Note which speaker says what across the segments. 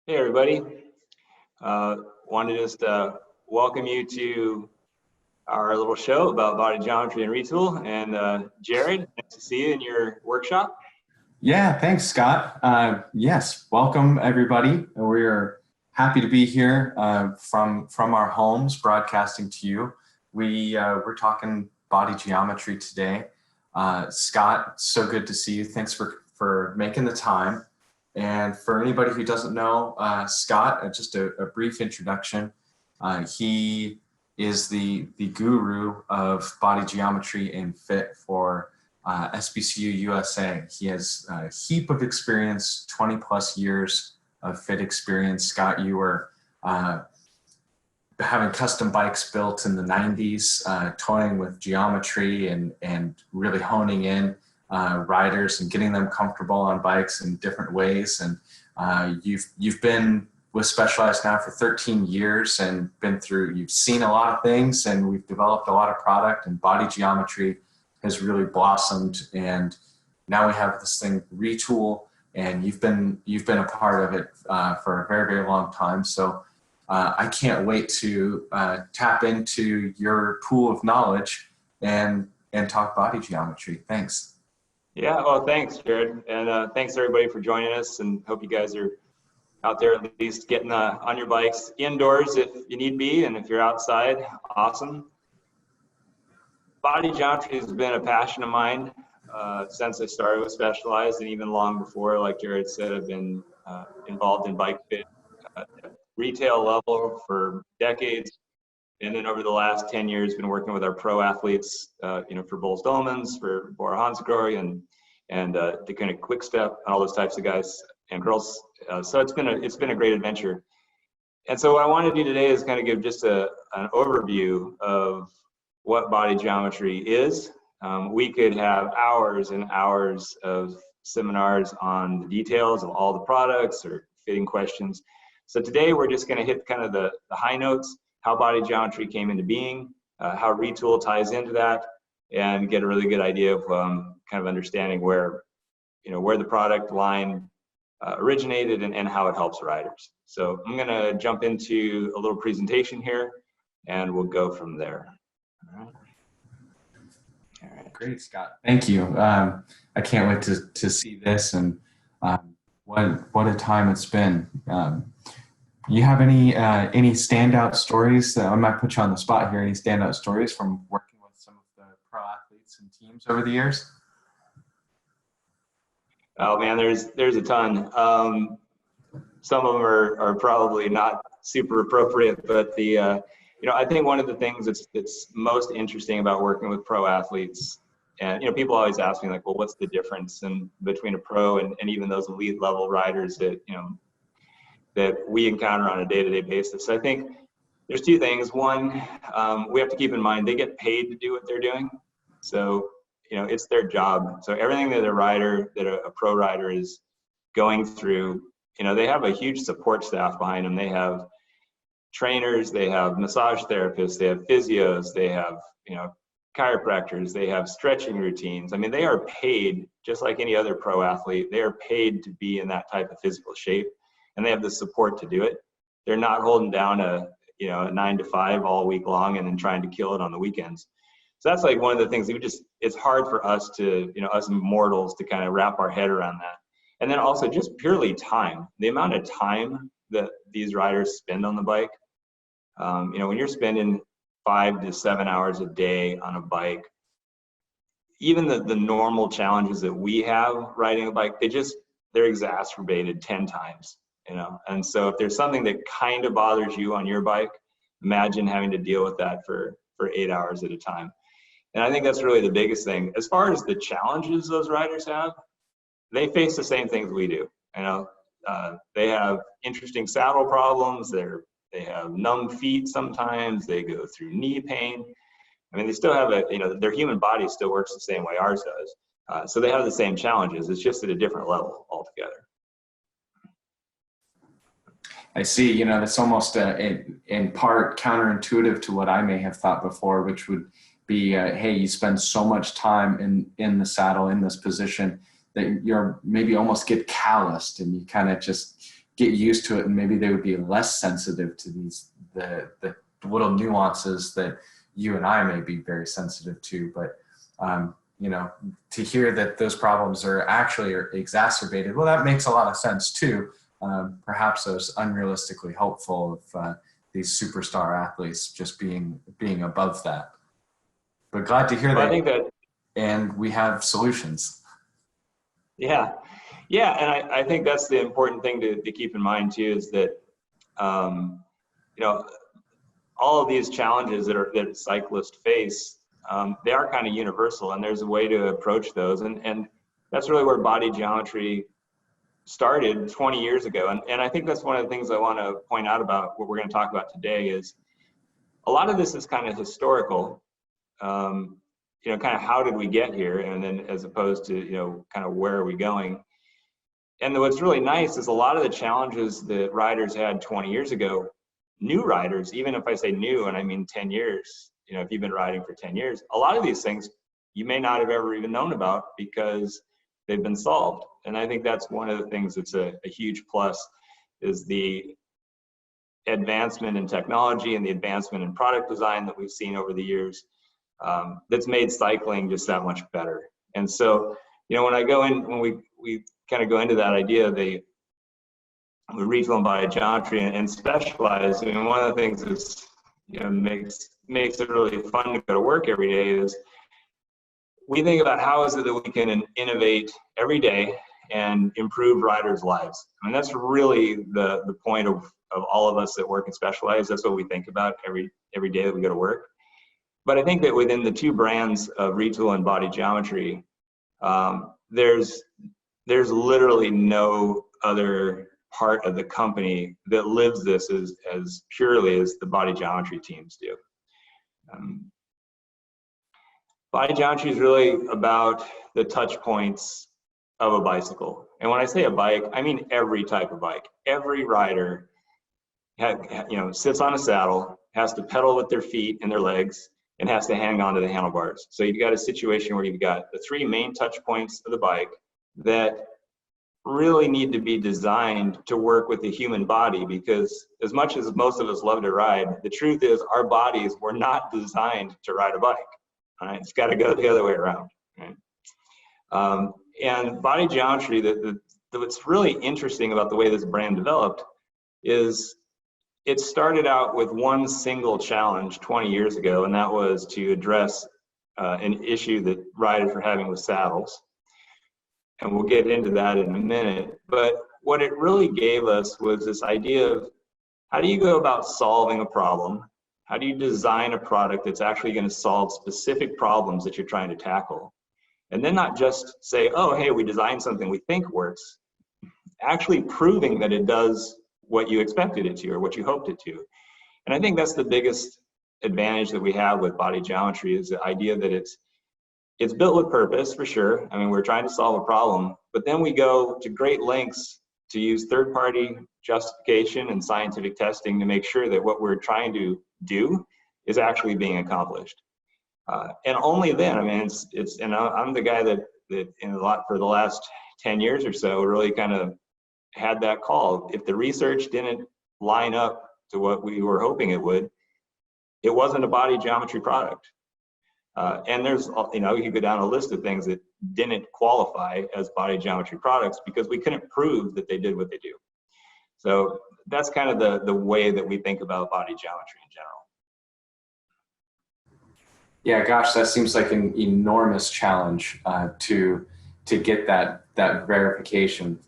Speaker 1: Hey everybody, wanted to just welcome you to our little show about body geometry and retool. And Jared, nice to see you in your workshop.
Speaker 2: Yeah, thanks, Scott. Yes, welcome everybody. We're happy to be here from our homes, broadcasting to you. We're talking body geometry today. Scott, so good to see you. Thanks for making the time. And for anybody who doesn't know Scott, just a brief introduction. He is the guru of body geometry and fit for SBCU USA. He has a heap of experience, 20 plus years of fit experience. Scott, you were having custom bikes built in the 90s, toying with geometry and really honing in riders and getting them comfortable on bikes in different ways. And you've been with Specialized now for 13 years and you've seen a lot of things, and we've developed a lot of product, and body geometry has really blossomed. And now we have this thing, Retool, and you've been a part of it for a very, very long time. So I can't wait to tap into your pool of knowledge and talk body geometry. Thanks.
Speaker 1: Yeah, well, thanks, Jared. And thanks everybody for joining us, and hope you guys are out there at least getting on your bikes indoors if you need be, and if you're outside, awesome. Body geometry has been a passion of mine since I started with Specialized, and even long before. Like Jared said, I've been involved in bike fit at retail level for decades, and then over the last 10 years been working with our pro athletes, for Bols Dolmans, for Bora Hansgrohe, and the kind of quick step, and all those types of guys and girls. So it's been a great adventure. And so what I want to do today is kind of give just an overview of what body geometry is. We could have hours and hours of seminars on the details of all the products or fitting questions. So today we're just going to hit kind of the high notes, how body geometry came into being, how Retool ties into that, and get a really good idea of kind of understanding where the product line originated and how it helps riders. So I'm going to jump into a little presentation here, and we'll go from there. All
Speaker 2: right. Great, Scott. Thank you. I can't wait to see this, and what a time it's been. You have any standout stories? I might put you on the spot here. Any standout stories from working with some of the pro athletes and teams over the years?
Speaker 1: Oh man, there's a ton. Some of them are probably not super appropriate, but I think one of the things that's most interesting about working with pro athletes, and people always ask me, like, well, what's the difference between a pro and even those elite level riders that we encounter on a day-to-day basis? I think there's two things. One, we have to keep in mind they get paid to do what they're doing, so it's their job. So everything that a pro rider is going through, they have a huge support staff behind them. They have trainers, they have massage therapists, they have physios, they have chiropractors, they have stretching routines. I mean, they are paid just like any other pro athlete. They are paid to be in that type of physical shape, and they have the support to do it. They're not holding down a 9 to 5 all week long and then trying to kill it on the weekends. So that's like one of the things that it's hard for us to, us mortals, to kind of wrap our head around that. And then also just purely time, the amount of time that these riders spend on the bike. When you're spending 5 to 7 hours a day on a bike, even the normal challenges that we have riding a bike, they're exacerbated 10 times, And so if there's something that kind of bothers you on your bike, imagine having to deal with that for 8 hours at a time. And I think that's really the biggest thing. As far as the challenges those riders have, they face the same things we do. They have interesting saddle problems. They have numb feet sometimes. They go through knee pain. I mean, they still have their human body still works the same way ours does. So they have the same challenges. It's just at a different level altogether.
Speaker 2: I see. That's almost in part counterintuitive to what I may have thought before, which would be, hey, you spend so much time in the saddle, in this position, that you're maybe almost get calloused, and you kind of just get used to it, and maybe they would be less sensitive to the little nuances that you and I may be very sensitive to. But to hear that those problems are actually exacerbated, well, that makes a lot of sense too. Perhaps I was unrealistically hopeful of these superstar athletes just being above that. But glad to hear that.
Speaker 1: I think that,
Speaker 2: and we have solutions.
Speaker 1: Yeah, and I think that's the important thing to keep in mind too, is that all of these challenges that cyclists face, they are kind of universal, and there's a way to approach those, and that's really where body geometry started 20 years ago. And I think that's one of the things I want to point out about what we're going to talk about today is a lot of this is kind of historical, kind of how did we get here, and then as opposed to, kind of where are we going. And what's really nice is a lot of the challenges that riders had 20 years ago, new riders, even if I say new and I mean 10 years, if you've been riding for 10 years, a lot of these things you may not have ever even known about because they've been solved. And I think that's one of the things that's a huge plus, is the advancement in technology and the advancement in product design that we've seen over the years, that's made cycling just that much better. And so, when we kind of go into that idea of the regional and body geometry and specialize, one of the things that's, makes it really fun to go to work every day is we think about how is it that we can innovate every day and improve riders' lives. That's really the point of all of us that work in Specialized. That's what we think about every day that we go to work. But I think that within the two brands of Retool and Body Geometry, there's literally no other part of the company that lives this as purely as the body geometry teams do. Body geometry is really about the touch points of a bicycle. And when I say a bike, I mean every type of bike. Every rider sits on a saddle, has to pedal with their feet and their legs, and has to hang on to the handlebars. So you've got a situation where you've got the three main touch points of the bike that really need to be designed to work with the human body, because as much as most of us love to ride, the truth is our bodies were not designed to ride a bike. Right? It's got to go the other way around. Right? And body geometry, what's really interesting about the way this brand developed is it started out with one single challenge 20 years ago, and that was to address an issue that riders were having with saddles. And we'll get into that in a minute. But what it really gave us was this idea of how do you go about solving a problem? How do you design a product that's actually going to solve specific problems that you're trying to tackle? And then not just say, oh, hey, we designed something we think works, actually proving that it does what you expected it to or what you hoped it to. And I think that's the biggest advantage that we have with body geometry, is the idea that it's built with purpose, for sure. We're trying to solve a problem, but then we go to great lengths to use third-party justification and scientific testing to make sure that what we're trying to do is actually being accomplished. And only then, and I'm the guy that for the last 10 years or so really kind of had that call. If the research didn't line up to what we were hoping it would, it wasn't a body geometry product. And there's, you go down a list of things that didn't qualify as body geometry products because we couldn't prove that they did what they do. So that's kind of the way that we think about body geometry in general.
Speaker 2: Yeah, gosh, that seems like an enormous challenge to get that verification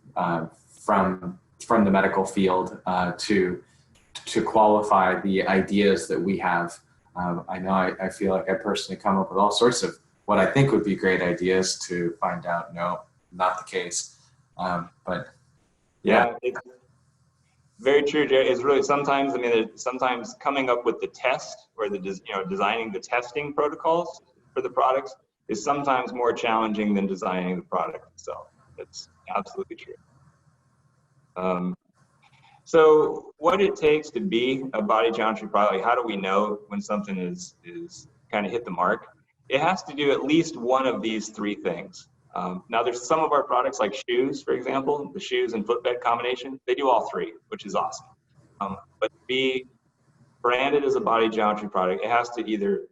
Speaker 2: from the medical field to qualify the ideas that we have. I know I feel like I personally come up with all sorts of what I think would be great ideas to find out, no, not the case. But yeah.
Speaker 1: It's very true, Jerry. It's really sometimes coming up with the test or designing the testing protocols for the products is sometimes more challenging than designing the product itself. That's absolutely true. So what it takes to be a body geometry product, like how do we know when something is kind of hit the mark? It has to do at least one of these three things. Now there's some of our products like shoes, for example, the shoes and footbed combination, they do all three, which is awesome. But to be branded as a body geometry product, it has to either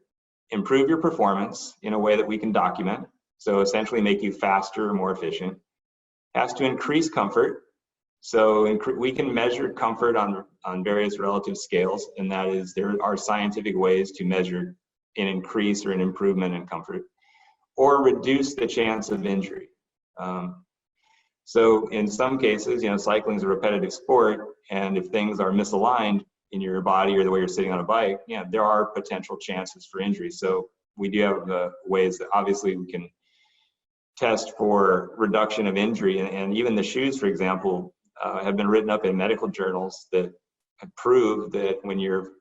Speaker 1: improve your performance in a way that we can document, so essentially make you faster or more efficient. It has to increase comfort, so we can measure comfort on various relative scales, and that is, there are scientific ways to measure an increase or an improvement in comfort, or reduce the chance of injury. So in some cases, cycling is a repetitive sport, and if things are misaligned in your body or the way you're sitting on a bike, there are potential chances for injury. So we do have ways that obviously we can test for reduction of injury, and even the shoes, for example, have been written up in medical journals that have proved that when your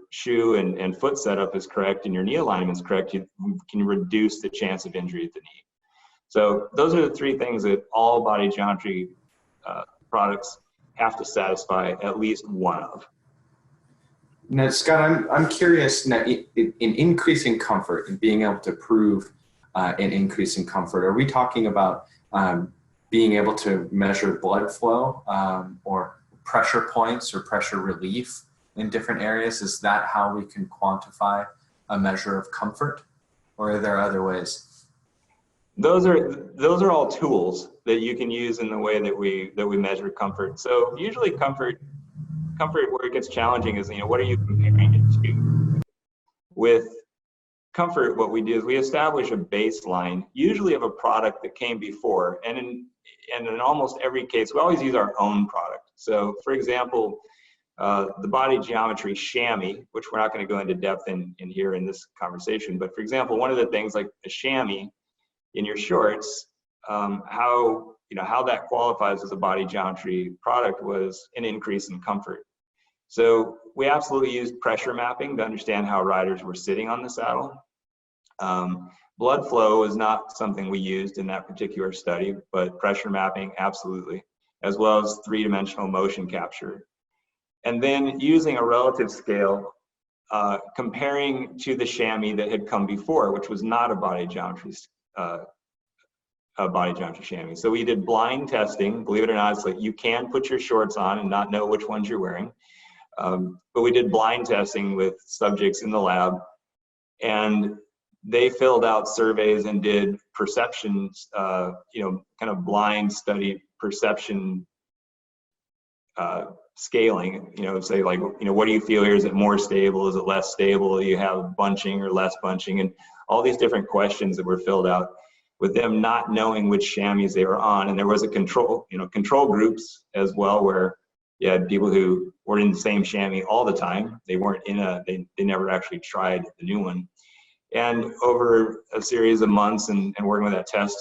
Speaker 1: shoe and foot setup is correct and your knee alignment is correct, you can reduce the chance of injury at the knee. So those are the three things that all body geometry products have to satisfy at least one of.
Speaker 2: Now, Scott, I'm curious, now, in increasing comfort and being able to prove an increase in comfort, are we talking about being able to measure blood flow or pressure points or pressure relief in different areas? Is that how we can quantify a measure of comfort, or are there other ways?
Speaker 1: Those are all tools that you can use in the way that we measure comfort. So usually comfort where it gets challenging is, what are you comparing it to? With comfort, what we do is we establish a baseline, usually of a product that came before, and in almost every case, we always use our own product. So for example, the body geometry chamois, which we're not going to go into depth in here in this conversation, but for example, one of the things like a chamois in your shorts, how that qualifies as a body geometry product was an increase in comfort. So we absolutely used pressure mapping to understand how riders were sitting on the saddle. Blood flow is not something we used in that particular study, but pressure mapping, absolutely, as well as three-dimensional motion capture. And then using a relative scale, comparing to the chamois that had come before, which was not a body geometry chamois. So we did blind testing. Believe it or not, it's like you can put your shorts on and not know which ones you're wearing. But we did blind testing with subjects in the lab, and they filled out surveys and did perceptions, kind of blind study perception scaling, say like, what do you feel here? Is it more stable? Is it less stable? Do you have bunching or less bunching? And all these different questions that were filled out with them not knowing which chamois they were on. And there was a control groups as well, where you had people who were in the same chamois all the time. They weren't they never actually tried the new one. And over a series of months and working with that test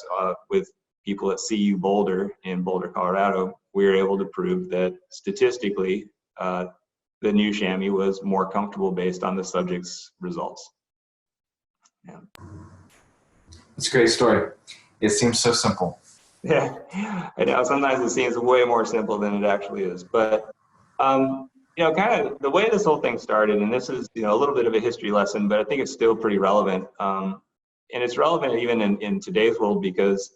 Speaker 1: with people at CU Boulder in Boulder, Colorado, we were able to prove that statistically, the new chamois was more comfortable based on the subject's results. Yeah.
Speaker 2: It's a great story. It seems so simple.
Speaker 1: Yeah, I know. Sometimes it seems way more simple than it actually is. But, kind of the way this whole thing started, and this is, a little bit of a history lesson, but I think it's still pretty relevant. And it's relevant even in today's world, because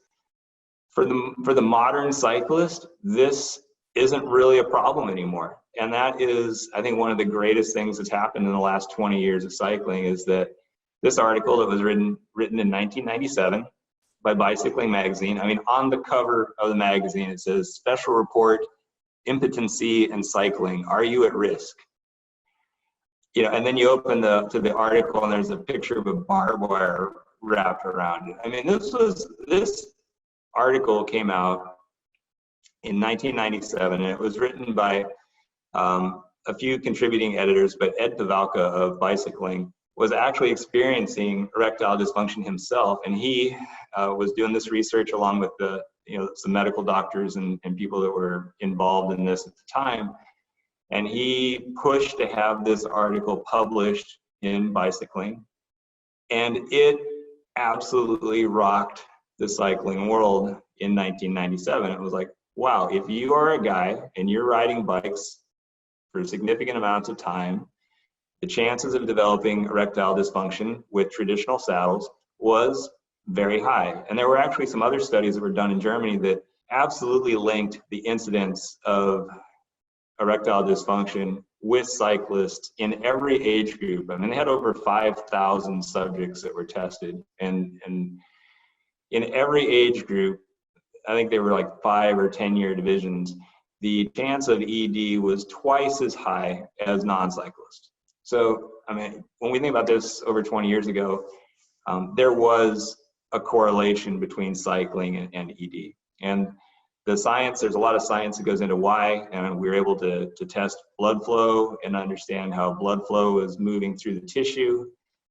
Speaker 1: for the modern cyclist, this isn't really a problem anymore. And that is, I think, one of the greatest things that's happened in the last 20 years of cycling is that this article that was written in 1997 by Bicycling Magazine. I mean, on the cover of the magazine, it says, "Special report, impotency and cycling. Are you at risk?" And then you open to the article and there's a picture of a barbed wire wrapped around it. I mean, this article came out in 1997, and it was written by a few contributing editors, but Ed Pavalka of Bicycling was actually experiencing erectile dysfunction himself, and he was doing this research along with some medical doctors and people that were involved in this at the time, and he pushed to have this article published in Bicycling, and it absolutely rocked the cycling world in 1997. It was like, wow, if you are a guy and you're riding bikes for significant amounts of time, the chances of developing erectile dysfunction with traditional saddles was very high. And there were actually some other studies that were done in Germany that absolutely linked the incidence of erectile dysfunction with cyclists in every age group. I mean, they had over 5,000 subjects that were tested, and in every age group, I think they were like 5 or 10-year divisions, the chance of ED was twice as high as non-cyclists. So, I mean, when we think about this over 20 years ago, there was a correlation between cycling and ED. And the science, there's a lot of science that goes into why, and we were able to test blood flow and understand how blood flow is moving through the tissue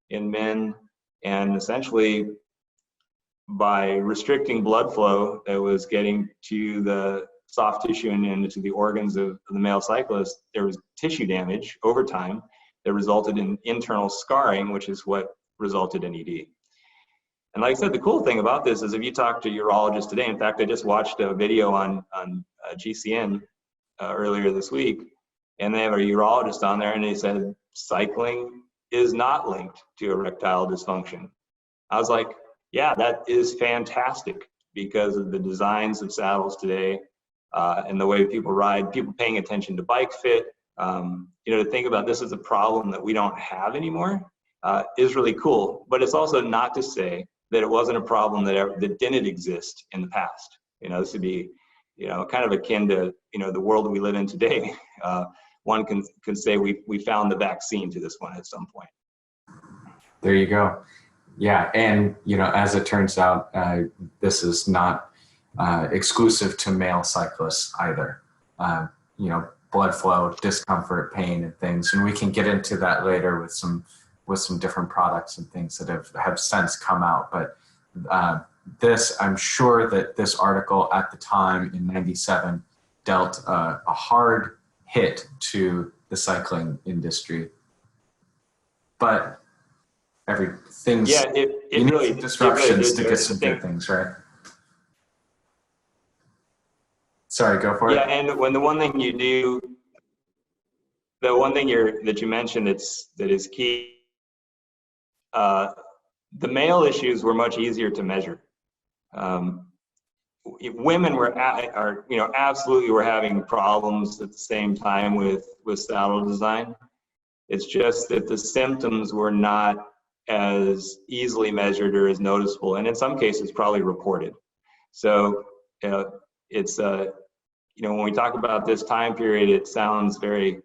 Speaker 1: in men. And essentially, by restricting blood flow that was getting to the soft tissue and into the organs of the male cyclist, there was tissue damage over time that resulted in internal scarring, which is what resulted in ED. And like I said, the cool thing about this is if you talk to urologists today, in fact, I just watched a video on GCN earlier this week, and they have a urologist on there, and they said cycling is not linked to erectile dysfunction. I was like, yeah, that is fantastic because of the designs of saddles today and the way people ride, people paying attention to bike fit. You know, to think about this as a problem that we don't have anymore is really cool. But it's also not to say that it wasn't a problem that didn't exist in the past. You know, this would be, you know, kind of akin to, you know, the world we live in today. One can say we found the vaccine to this one at some point.
Speaker 2: There you go. Yeah, and you know, as it turns out, this is not exclusive to male cyclists either. You know, blood flow, discomfort, pain, and things, and we can get into that later with some different products and things that have since come out. But I'm sure that this article at the time in '97 dealt a hard hit to the cycling industry, but everything's
Speaker 1: it really
Speaker 2: disruptions to get some good things, right? Sorry, go for it.
Speaker 1: Yeah, and when the one thing that you mentioned that is key, the male issues were much easier to measure. Women absolutely were having problems at the same time with saddle design. It's just that the symptoms were not as easily measured or as noticeable, and in some cases probably reported. So it's when we talk about this time period, it sounds very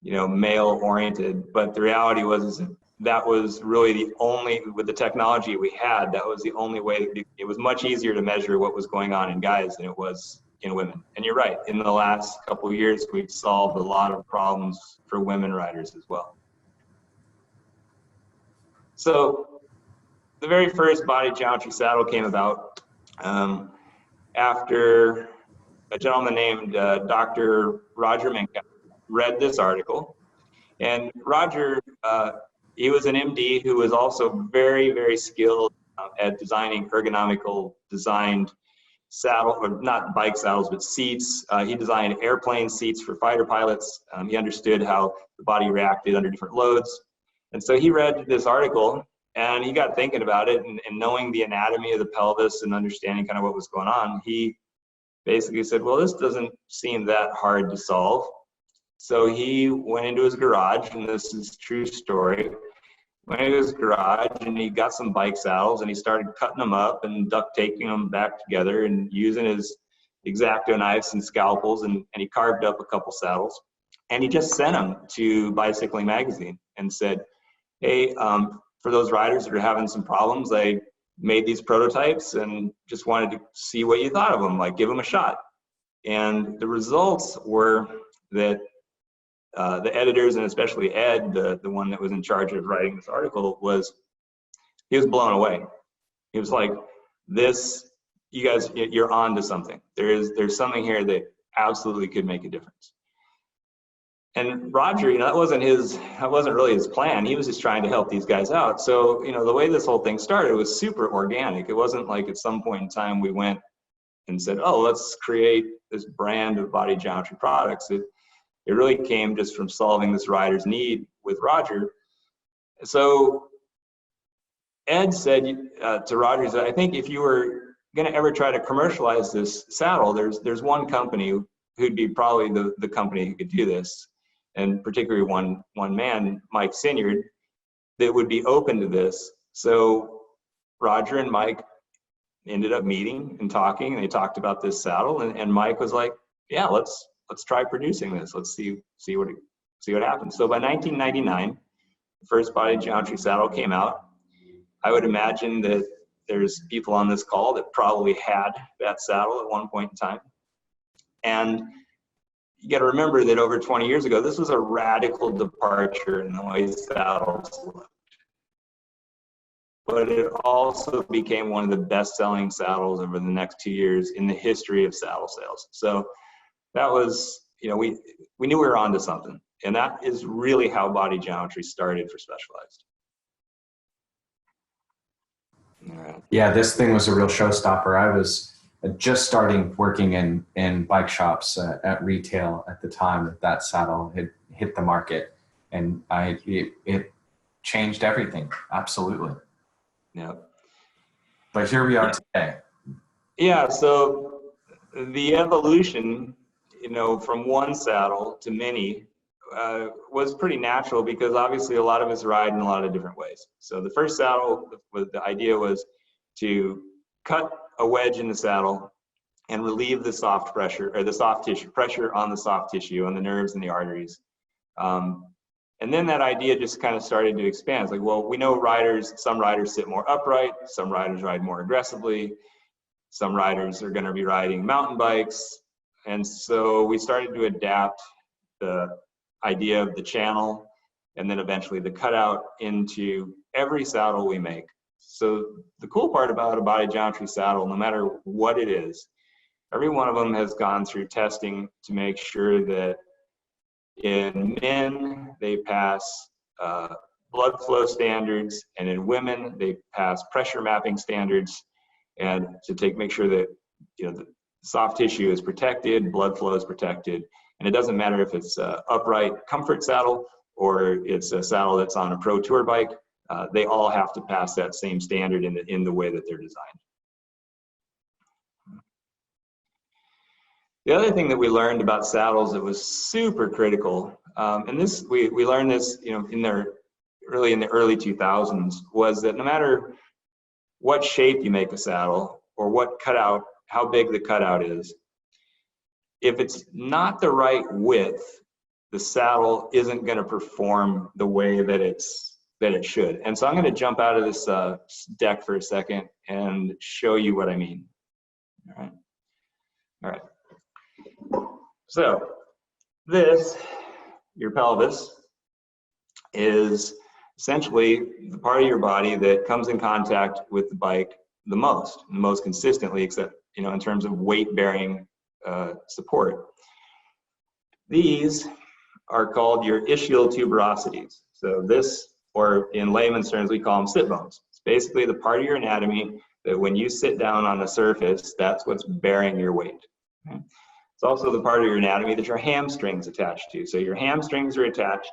Speaker 1: male oriented, but the reality was that was really the only, with the technology we had, that was the only way. It was much easier to measure what was going on in guys than it was in women. And you're right, in the last couple of years we've solved a lot of problems for women riders as well. So the very first body geometry saddle came about after a gentleman named Dr. Roger Minka read this article. And Roger, he was an MD who was also very, very skilled at designing ergonomical designed saddle, or not bike saddles, but seats. He designed airplane seats for fighter pilots. He understood how the body reacted under different loads. And so he read this article and he got thinking about it, and knowing the anatomy of the pelvis and understanding kind of what was going on, he basically said, well, this doesn't seem that hard to solve. So he went into his garage, and this is a true story, went into his garage and he got some bike saddles and he started cutting them up and duct taping them back together and using his X-Acto knives and scalpels, and he carved up a couple saddles. And he just sent them to Bicycling Magazine and said, hey, for those riders that are having some problems, I made these prototypes and just wanted to see what you thought of them, like give them a shot. And the results were that the editors, and especially Ed, the one that was in charge of writing this article, he was blown away. He was like, this, you guys, you're on to something. There's something here that absolutely could make a difference. And Roger, that wasn't really his plan. He was just trying to help these guys out. So, the way this whole thing started was super organic. It wasn't like at some point in time we went and said, oh, let's create this brand of body geometry products. It really came just from solving this rider's need with Roger. So Ed said to Rogers, I think if you were going to ever try to commercialize this saddle, there's one company who'd be probably the company who could do this, and particularly one man, Mike Sinyard, that would be open to this. So Roger and Mike ended up meeting and talking, and they talked about this saddle, and Mike was like, yeah, let's try producing this. Let's see what happens. So by 1999, the first body geometry saddle came out. I would imagine that there's people on this call that probably had that saddle at one point in time. And you got to remember that over 20 years ago, this was a radical departure in the way saddles looked. But it also became one of the best-selling saddles over the next 2 years in the history of saddle sales. So that was, you know, we knew we were onto something. And that is really how body geometry started for Specialized. All right.
Speaker 2: Yeah, this thing was a real showstopper. I was just starting working in bike shops at retail at the time that saddle had hit the market, and it changed everything. Absolutely.
Speaker 1: Yeah.
Speaker 2: But here we are today.
Speaker 1: Yeah. So the evolution, you know, from one saddle to many was pretty natural, because obviously a lot of us ride in a lot of different ways. So the first saddle, the idea was to cut a wedge in the saddle and relieve the soft pressure, or the soft tissue pressure on the soft tissue, on the nerves and the arteries. And then that idea just kind of started to expand. It's like, well, we know some riders sit more upright, some riders ride more aggressively, some riders are going to be riding mountain bikes. And so we started to adapt the idea of the channel and then eventually the cutout into every saddle we make. So the cool part about a body geometry saddle, no matter what it is, every one of them has gone through testing to make sure that in men they pass blood flow standards, and in women they pass pressure mapping standards, and to make sure that, you know, the soft tissue is protected, blood flow is protected. And it doesn't matter if it's an upright comfort saddle or it's a saddle that's on a pro tour bike, they all have to pass that same standard in the way that they're designed. The other thing that we learned about saddles that was super critical, and this we learned this, you know, in the early 2000s, was that no matter what shape you make a saddle or what cutout, how big the cutout is, if it's not the right width, the saddle isn't going to perform the way that it should. And so I'm going to jump out of this deck for a second and show you what I mean. All right. So this, your pelvis, is essentially the part of your body that comes in contact with the bike the most consistently, except, you know, in terms of weight bearing support. These are called your ischial tuberosities. So this, or in layman's terms, we call them sit bones. It's basically the part of your anatomy that when you sit down on a surface, that's what's bearing your weight. Okay? It's also the part of your anatomy that your hamstrings attach to. So your hamstrings are attached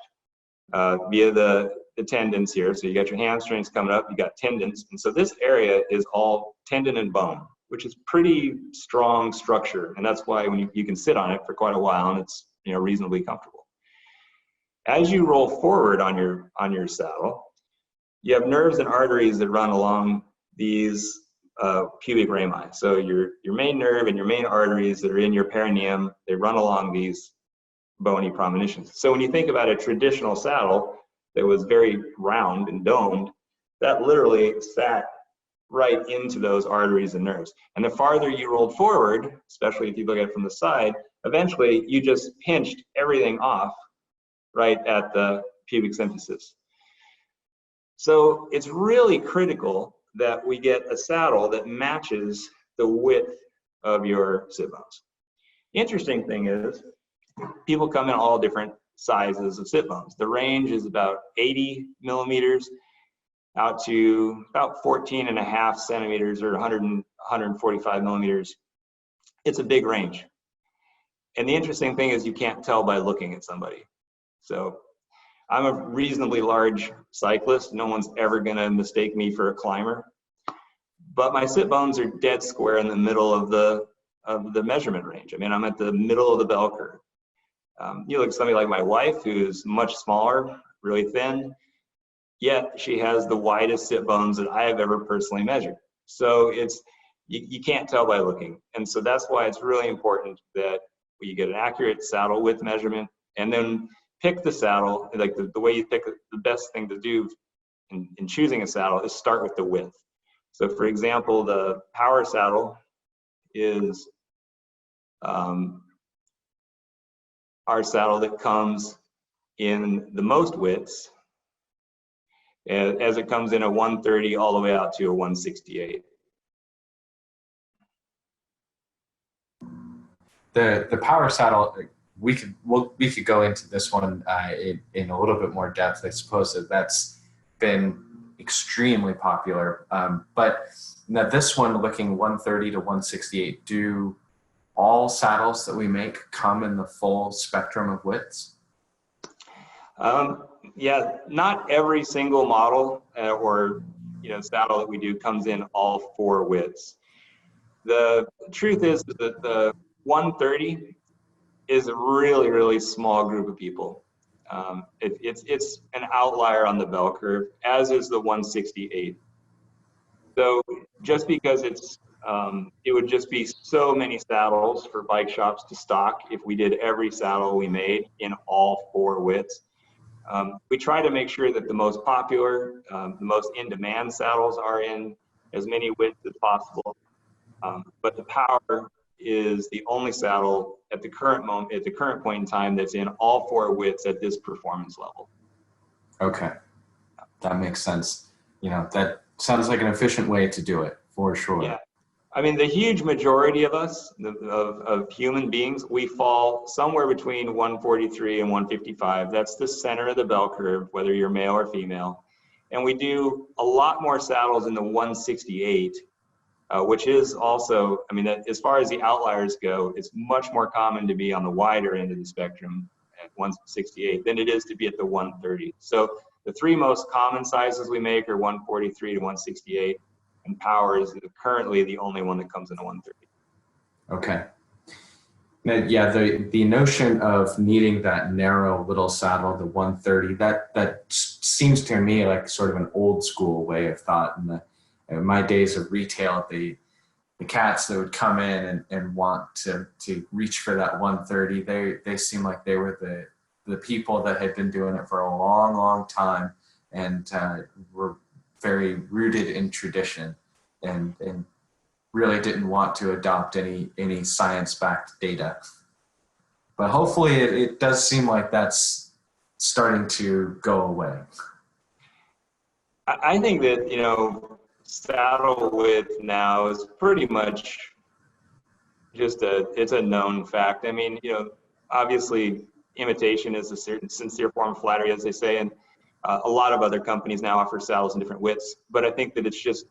Speaker 1: via the tendons here. So you got your hamstrings coming up, you got tendons. And so this area is all tendon and bone, which is pretty strong structure. And that's why when you can sit on it for quite a while, and it's, you know, reasonably comfortable. As you roll forward on your saddle, you have nerves and arteries that run along these pubic rami. So your main nerve and your main arteries that are in your perineum, they run along these bony premonitions. So when you think about a traditional saddle that was very round and domed, that literally sat right into those arteries and nerves. And the farther you rolled forward, especially if you look at it from the side, eventually you just pinched everything off right at the pubic symphysis. So it's really critical that we get a saddle that matches the width of your sit bones. Interesting thing is, people come in all different sizes of sit bones. The range is about 80 millimeters out to about 14.5 centimeters or 145 millimeters. It's a big range. And the interesting thing is you can't tell by looking at somebody. So I'm a reasonably large cyclist. No one's ever going to mistake me for a climber. But my sit bones are dead square in the middle of the measurement range. I mean, I'm at the middle of the bell curve. You look at somebody like my wife, who's much smaller, really thin, yet she has the widest sit bones that I have ever personally measured. So you can't tell by looking. And so that's why it's really important that you get an accurate saddle width measurement, and then pick the saddle. Like the way you pick, the best thing to do in choosing a saddle is start with the width. So for example, the power saddle is our saddle that comes in the most widths, as it comes in a 130 all the way out to a 168.
Speaker 2: The power saddle, we could go into this one in a little bit more depth. I suppose that's been extremely popular. But now this one, looking 130 to 168, do all saddles that we make come in the full spectrum of widths?
Speaker 1: Yeah, not every single model or saddle that we do comes in all 4 widths. The truth is that the 130 is a really, really small group of people. It's an outlier on the bell curve, as is the 168. So just because it would just be so many saddles for bike shops to stock if we did every saddle we made in all 4 widths. We try to make sure that the most popular, the most in-demand saddles are in as many widths as possible. But the power is the only saddle at the current point in time that's in all 4 widths at this performance level. Okay,
Speaker 2: that makes sense. That sounds like an efficient way to do it, for sure.
Speaker 1: Yeah, I mean, the huge majority of us, of human beings, we fall somewhere between 143 and 155. That's the center of the bell curve, whether you're male or female. And we do a lot more saddles in the 168. Which is also, I mean, as far as the outliers go, it's much more common to be on the wider end of the spectrum at 168 than it is to be at the 130. So the 3 most common sizes we make are 143 to 168, and power is currently the only one that comes in a 130.
Speaker 2: Okay. Now, yeah, the notion of needing that narrow little saddle, the 130, that seems to me like sort of an old school way of thought. In my days of retail, the cats that would come in and want to reach for that 130, they seem like they were the people that had been doing it for a long, long time and were very rooted in tradition and really didn't want to adopt any science-backed data. But hopefully it does seem like that's starting to go away.
Speaker 1: I think that, saddle width now is pretty much just it's a known fact. I mean, obviously imitation is a certain sincere form of flattery, as they say, and a lot of other companies now offer saddles in different widths. But I think that it's just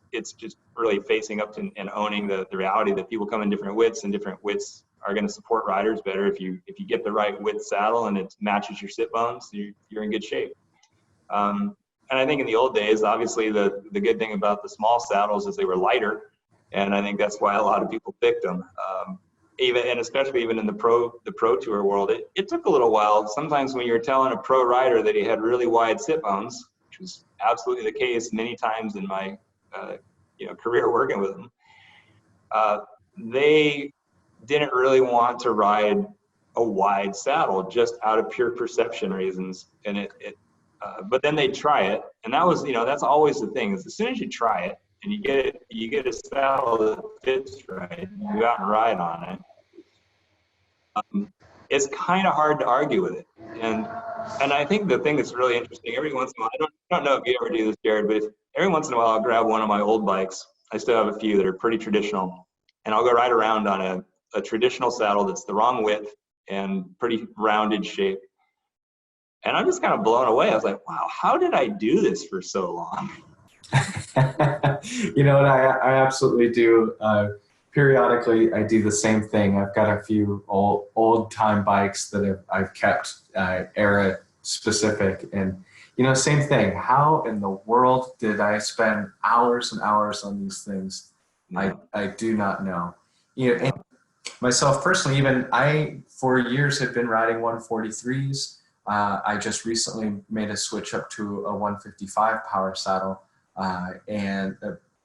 Speaker 1: really facing up to and owning the reality that people come in different widths, and different widths are going to support riders better. If you get the right width saddle and it matches your sit bones, you're in good shape. And I think in the old days, obviously the good thing about the small saddles is they were lighter, and I think that's why a lot of people picked them. Especially even in the pro tour world, it took a little while. Sometimes when you're telling a pro rider that he had really wide sit bones, which was absolutely the case many times in my career working with them, they didn't really want to ride a wide saddle just out of pure perception reasons, and but then they'd try it, and that was, that's always the thing, is as soon as you try it and you get a saddle that fits right, you go out and ride on it, it's kind of hard to argue with it. And I think the thing that's really interesting, every once in a while, I don't know if you ever do this, Jared, but every once in a while I'll grab one of my old bikes. I still have a few that are pretty traditional, and I'll go ride around on a traditional saddle that's the wrong width and pretty rounded shape. And I'm just kind of blown away. I was like, wow, how did I do this for so long?
Speaker 2: And I absolutely do. Periodically, I do the same thing. I've got a few old time bikes that I've kept era specific. And, you know, same thing. How in the world did I spend hours and hours on these things? I do not know. You know, and myself personally, even I, for years, have been riding 143s. I just recently made a switch up to a 155 power saddle, and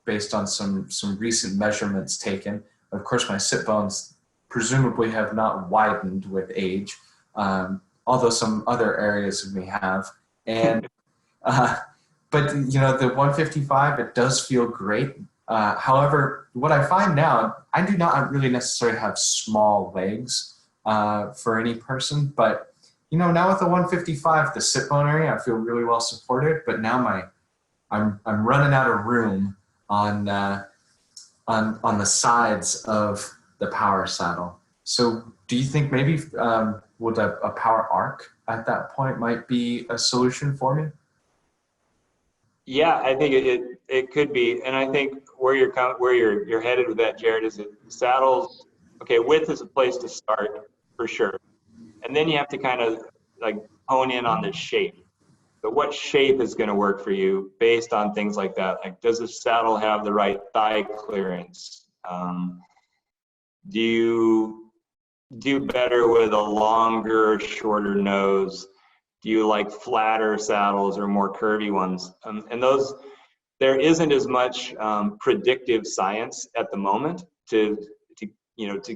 Speaker 2: based on some recent measurements taken. Of course, my sit bones presumably have not widened with age, although some other areas of me have. And but you know, the 155, it does feel great. However, what I find now, I do not really necessarily have small legs for any person, but you know, now with the 155, the sit bone area, I feel really well supported. But now I'm running out of room on the sides of the power saddle. So, do you think maybe would a power arc at that point might be a solution for me?
Speaker 1: Yeah, I think it could be, and I think where you're headed with that, Jared, is that saddles. Okay, width is a place to start for sure, and then you have to kind of like hone in on the shape. So what shape is going to work for you based on things like that? Like, does the saddle have the right thigh clearance? Do you do better with a longer, shorter nose? Do you like flatter saddles or more curvy ones? And those, there isn't as much predictive science at the moment to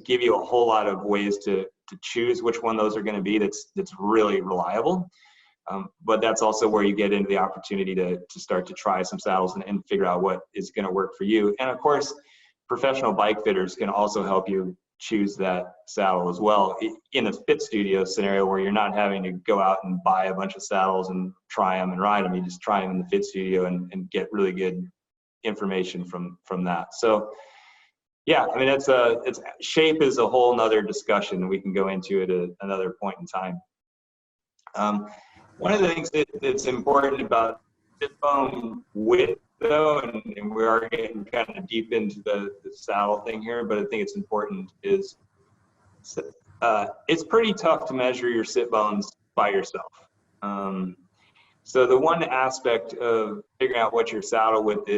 Speaker 1: give you a whole lot of ways to choose which one those are going to be. That's really reliable. But that's also where you get into the opportunity to start to try some saddles and figure out what is going to work for you. And of course, professional bike fitters can also help you choose that saddle as well in a fit studio scenario where you're not having to go out and buy a bunch of saddles and try them and ride them. You just try them in the fit studio and get really good information from that. So yeah, I mean, it's shape is a whole nother discussion we can go into at another point in time. One of the things that's important about sit bone width, though, and we are getting kind of deep into the saddle thing here, but I think it's important, is it's pretty tough to measure your sit bones by yourself. So the one aspect of figuring out what your saddle width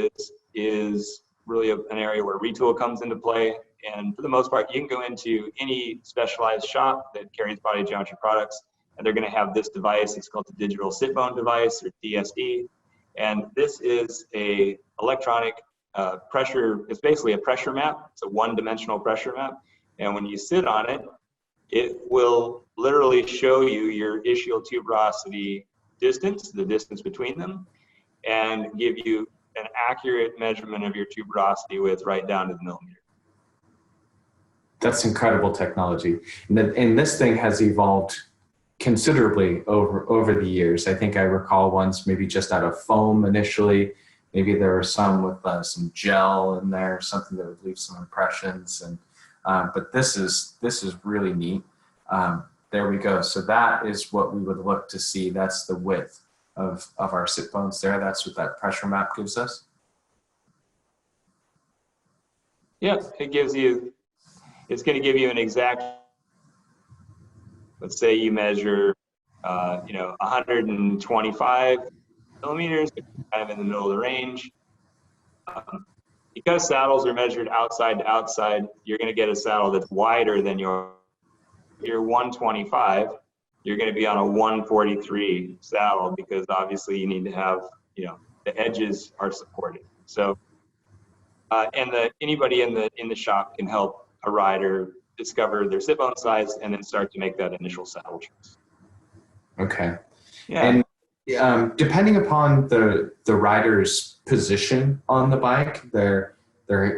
Speaker 1: is really an area where retool comes into play. And for the most part, you can go into any specialized shop that carries body geometry products, and they're going to have this device. It's called the digital sit bone device, or DSD. And this is a electronic pressure. It's basically a pressure map. It's a one-dimensional pressure map. And when you sit on it, it will literally show you your ischial tuberosity distance, the distance between them, and give you an accurate measurement of your tuberosity width right down to the millimeter.
Speaker 2: That's incredible technology. And this thing has evolved considerably over the years. I think I recall ones maybe just out of foam initially. Maybe there were some with some gel in there, something that would leave some impressions. And but this is really neat. There we go. So that is what we would look to see. That's the width of our sit bones there. That's what that pressure map gives us.
Speaker 1: Yeah, it's going to give you an exact. Let's say you measure, 125 millimeters, kind of in the middle of the range. Because saddles are measured outside to outside, you're going to get a saddle that's wider than your 125. You're going to be on a 143 saddle because obviously you need to have, the edges are supported. So, and anybody in the shop can help a rider discover their sit bone size and then start to make that initial saddle choice.
Speaker 2: Okay.
Speaker 1: Yeah.
Speaker 2: And depending upon the rider's position on the bike, their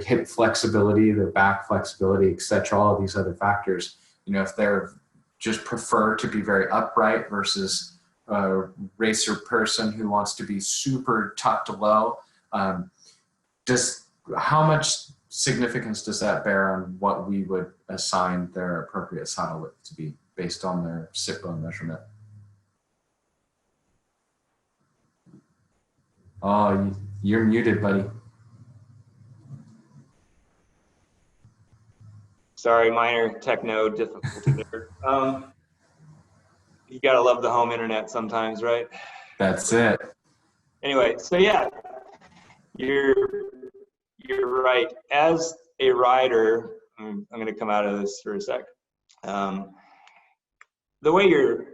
Speaker 2: hip flexibility, their back flexibility, etc., all of these other factors, if they're just prefer to be very upright versus a racer person who wants to be super tucked low, how much significance does that bear on what we would assign their appropriate saddle width to be based on their sit bone measurement? Oh, you're muted, buddy.
Speaker 1: Sorry, minor techno difficulty there. You gotta love the home internet sometimes, right?
Speaker 2: That's it.
Speaker 1: Anyway, so yeah, you're right. As a rider, I'm going to come out of this for a sec. The way your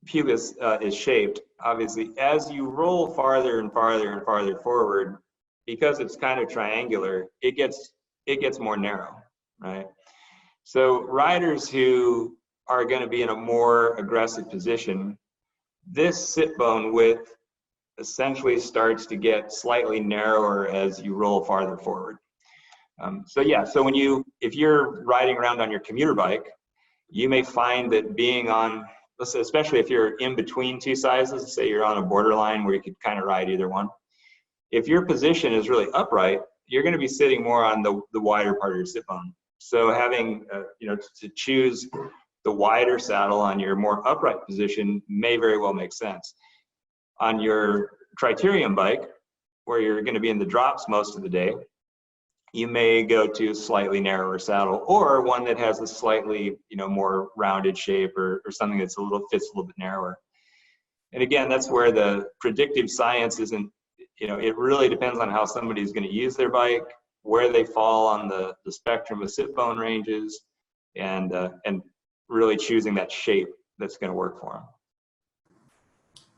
Speaker 1: pubis is shaped, obviously, as you roll farther and farther and farther forward, because it's kind of triangular, it gets more narrow, right? So riders who are going to be in a more aggressive position, this sit bone width essentially starts to get slightly narrower as you roll farther forward. So yeah, so if you're riding around on your commuter bike, you may find that being on, especially if you're in between two sizes, say you're on a borderline where you could kind of ride either one. If your position is really upright, you're going to be sitting more on the wider part of your sit bone. So having, to choose the wider saddle on your more upright position may very well make sense. On your Criterium bike, where you're going to be in the drops most of the day, you may go to a slightly narrower saddle, or one that has a slightly, more rounded shape, or something that's fits a little bit narrower. And again, that's where the predictive science isn't, it really depends on how somebody's going to use their bike, where they fall on the spectrum of sit bone ranges, and really choosing that shape that's going to work for them.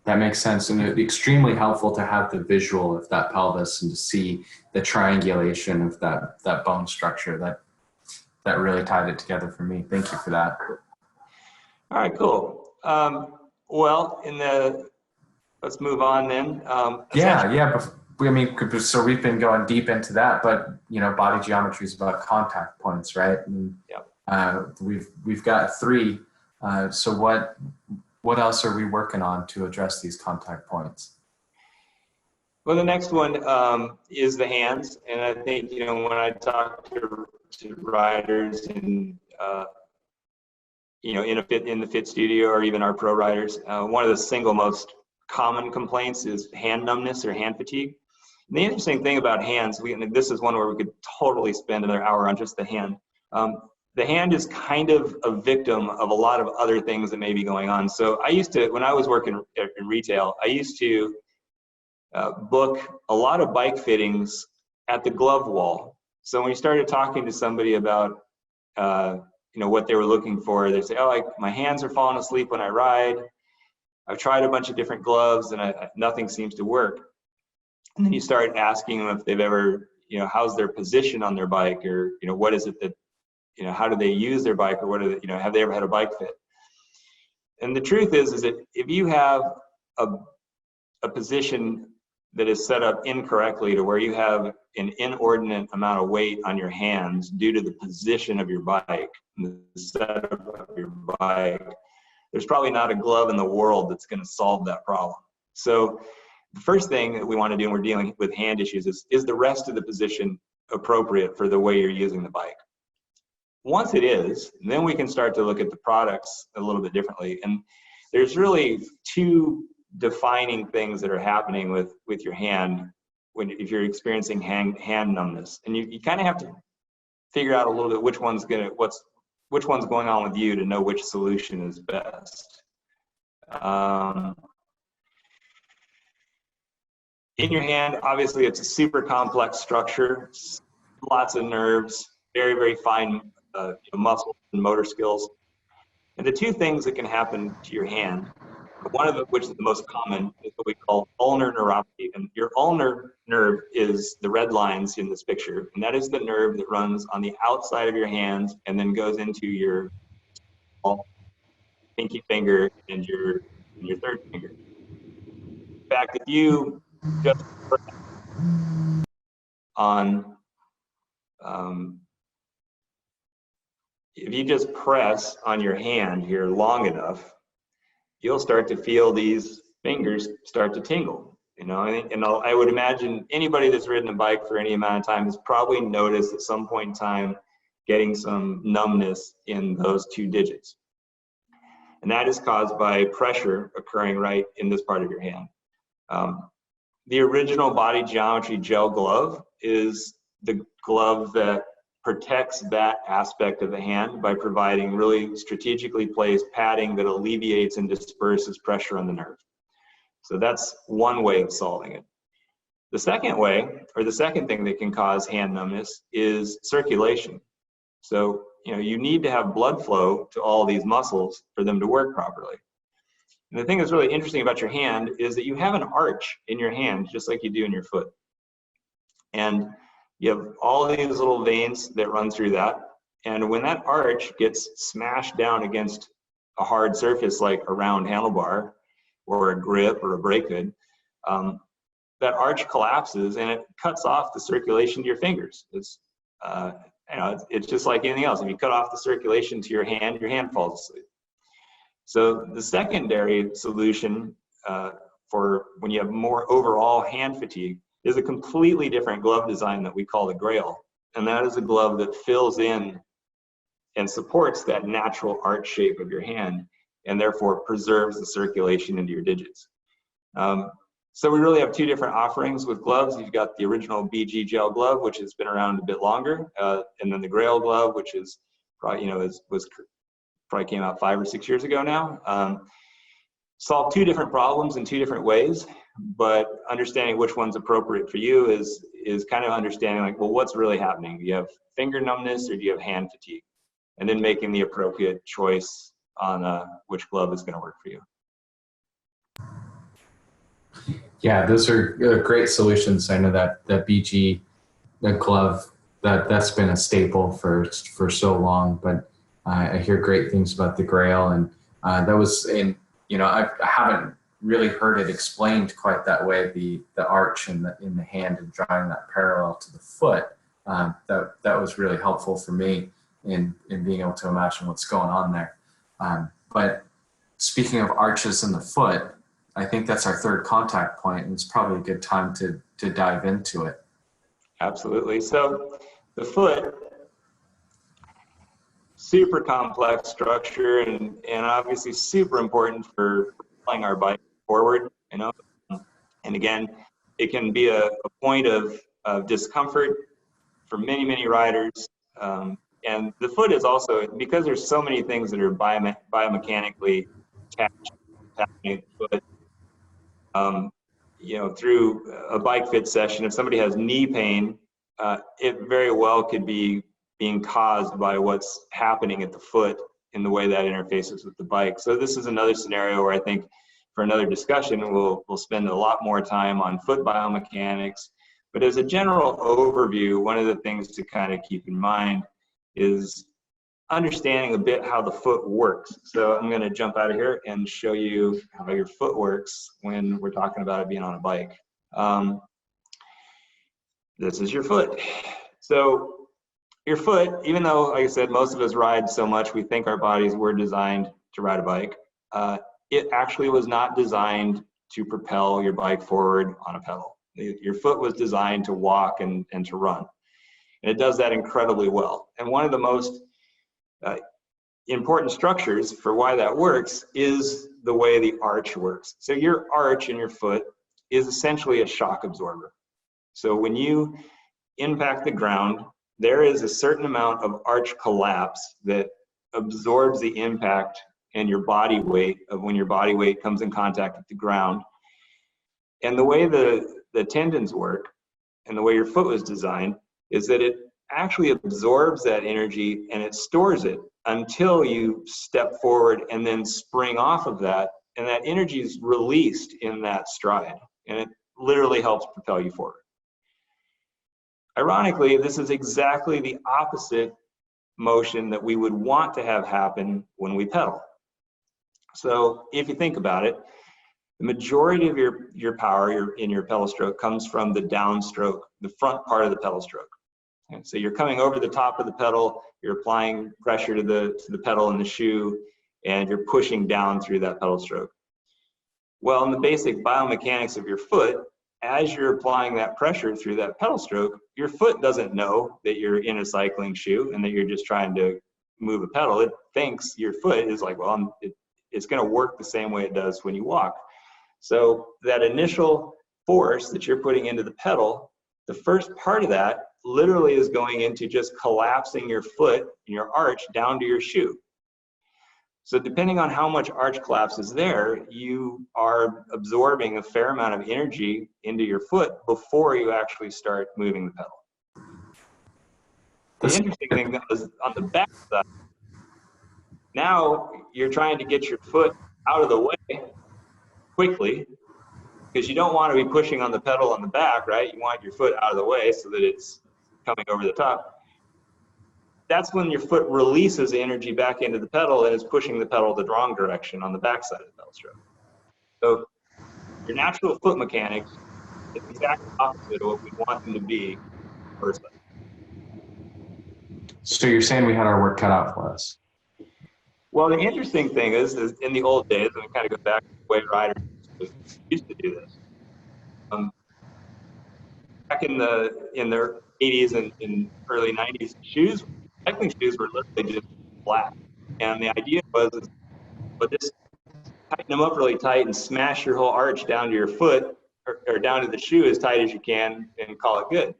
Speaker 2: That makes sense, and it's extremely helpful to have the visual of that pelvis and to see the triangulation of that bone structure. That really tied it together for me. Thank you for that.
Speaker 1: All right, cool. Well, let's move on then.
Speaker 2: So we've been going deep into that, but body geometry is about contact points, right? And, we've got 3. So what else are we working on to address these contact points?
Speaker 1: Well, the next one is the hands, and I think when I talk to riders in in the fit studio, or even our pro riders, one of the single most common complaints is hand numbness or hand fatigue. And the interesting thing about hands, this is one where we could totally spend another hour on just the hand. The hand is kind of a victim of a lot of other things that may be going on. So when I was working in retail, I used to book a lot of bike fittings at the glove wall. So when you started talking to somebody about what they were looking for, they'd say, oh, my hands are falling asleep when I ride. I've tried a bunch of different gloves and nothing seems to work. And then you start asking them if they've ever, how's their position on their bike, or what is it that, how do they use their bike, or what are they, have they ever had a bike fit? And the truth is that if you have a position that is set up incorrectly, to where you have an inordinate amount of weight on your hands due to the position of your bike and the setup of your bike, there's probably not a glove in the world that's going to solve that problem. So the first thing that we want to do when we're dealing with hand issues is the rest of the position appropriate for the way you're using the bike? Once it is, then we can start to look at the products a little bit differently. And there's really 2 defining things that are happening with your hand if you're experiencing hand numbness. And you kind of have to figure out a little bit which one's going on with you to know which solution is best. In your hand, obviously, it's a super complex structure, lots of nerves, very, very fine muscle and motor skills. And the 2 things that can happen to your hand, one of which is the most common, is what we call ulnar neuropathy. And your ulnar nerve is the red lines in this picture, and that is the nerve that runs on the outside of your hands and then goes into your pinky finger and your third finger. In fact, if you just press on your hand here long enough, you'll start to feel these fingers start to tingle. And I would imagine anybody that's ridden a bike for any amount of time has probably noticed at some point in time getting some numbness in those 2 digits. And that is caused by pressure occurring right in this part of your hand. The original body geometry gel glove is the glove that protects that aspect of the hand by providing really strategically placed padding that alleviates and disperses pressure on the nerve. So that's one way of solving it. The second way, or the second thing that can cause hand numbness, is circulation. So, you need to have blood flow to all these muscles for them to work properly. And the thing that's really interesting about your hand is that you have an arch in your hand, just like you do in your foot. And you have all these little veins that run through that. And when that arch gets smashed down against a hard surface like a round handlebar or a grip or a brake hood, that arch collapses and it cuts off the circulation to your fingers. It's just like anything else. If you cut off the circulation to your hand falls asleep. So the secondary solution for when you have more overall hand fatigue is a completely different glove design that we call the Grail. And that is a glove that fills in and supports that natural arch shape of your hand and therefore preserves the circulation into your digits. So we really have two different offerings with gloves. You've got the original BG gel glove, which has been around a bit longer, and then the Grail glove, which is probably, probably came out 5 or 6 years ago now. Solve two different problems in two different ways, but understanding which one's appropriate for you is kind of understanding like, well, what's really happening? Do you have finger numbness or do you have hand fatigue? And then making the appropriate choice on which glove is going to work for you.
Speaker 2: Yeah, those are great solutions. I know that the BG, the glove, that's been a staple for so long, but I hear great things about the Grail, and that was in, I haven't really heard it explained quite that way, the arch in the hand and drawing that parallel to the foot. That was really helpful for me in being able to imagine what's going on there. But speaking of arches in the foot, I think that's our third contact point, and it's probably a good time to dive into it.
Speaker 1: Absolutely. So the foot, super complex structure, and obviously super important for pulling our bike forward, And again, it can be a point of discomfort for many, many riders. And the foot is also, because there's so many things that are biomechanically attached to the foot, through a bike fit session, if somebody has knee pain, it very well could be being caused by what's happening at the foot in the way that interfaces with the bike. So this is another scenario where I think for another discussion, we'll spend a lot more time on foot biomechanics. But as a general overview, one of the things to kind of keep in mind is understanding a bit how the foot works. So I'm going to jump out of here and show you how your foot works when we're talking about it being on a bike. This is your foot. So your foot, even though, like I said, most of us ride so much, we think our bodies were designed to ride a bike. It actually was not designed to propel your bike forward on a pedal. Your foot was designed to walk and to run. And it does that incredibly well. And one of the most important structures for why that works is the way the arch works. So your arch in your foot is essentially a shock absorber. So when you impact the ground, there is a certain amount of arch collapse that absorbs the impact and your body weight of when your body weight comes in contact with the ground. And the way the tendons work and the way your foot was designed is that it actually absorbs that energy and it stores it until you step forward and then spring off of that, and that energy is released in that stride, and it literally helps propel you forward. Ironically, this is exactly the opposite motion that we would want to have happen when we pedal. So if you think about it, the majority of your power in your pedal stroke comes from the downstroke, the front part of the pedal stroke. And so you're coming over the top of the pedal, you're applying pressure to the pedal in the shoe, and you're pushing down through that pedal stroke. Well, in the basic biomechanics of your foot, as you're applying that pressure through that pedal stroke, your foot doesn't know that you're in a cycling shoe and that you're just trying to move a pedal. It thinks your foot is like, well, it's going to work the same way it does when you walk. So that initial force that you're putting into the pedal, the first part of that literally is going into just collapsing your foot and your arch down to your shoe. So depending on how much arch collapse is there, you are absorbing a fair amount of energy into your foot before you actually start moving the pedal. The interesting thing is on the back side, now you're trying to get your foot out of the way quickly, because you don't want to be pushing on the pedal on the back, right? You want your foot out of the way so that it's coming over the top. That's when your foot releases energy back into the pedal and is pushing the pedal the wrong direction on the back side of the pedal stroke. So your natural foot mechanics is the exact opposite of what we want them to be first.
Speaker 2: So you're saying we had our work cut out for us?
Speaker 1: Well, the interesting thing is in the old days, and we kind of go back to the way riders used to do this. Back in the 80s and early 90s, cycling shoes were literally just flat. And the idea was, just tighten them up really tight and smash your whole arch down to your foot or down to the shoe as tight as you can and call it good.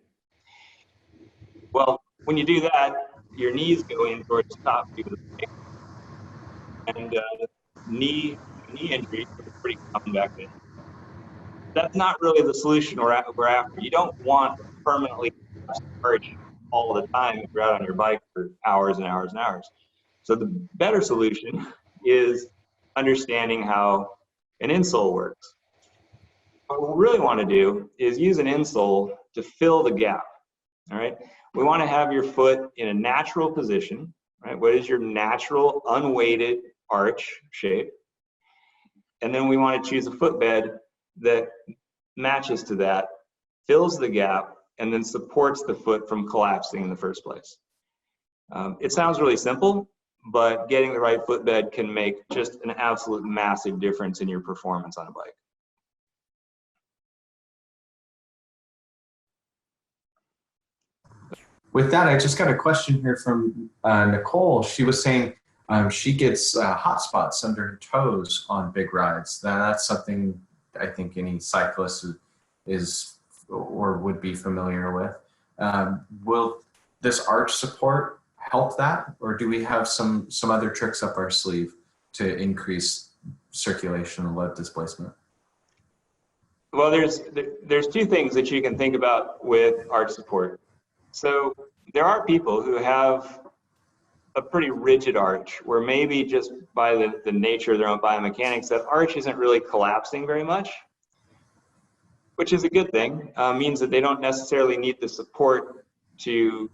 Speaker 1: Well, when you do that, your knees go in towards the top of the leg, and knee injuries were pretty common back then. That's not really the solution we're after. You don't want permanently arch all the time if you're out on your bike for hours and hours and hours. So the better solution is understanding how an insole works. What we really want to do is use an insole to fill the gap. All right. We want to have your foot in a natural position. Right. What is your natural unweighted arch shape? And then we want to choose a footbed that matches to that, fills the gap, and then supports the foot from collapsing in the first place. It sounds really simple, but getting the right footbed can make just an absolute massive difference in your performance on a bike.
Speaker 2: With that, I just got a question here from Nicole. She was saying she gets hot spots under her toes on big rides. That's something I think any cyclist is or would be familiar with. Will this arch support help that, or do we have some other tricks up our sleeve to increase circulation and load displacement?
Speaker 1: Well, there's two things that you can think about with arch support. So there are people who have a pretty rigid arch where maybe just by the nature of their own biomechanics, that arch isn't really collapsing very much, which is a good thing. Means that they don't necessarily need the support to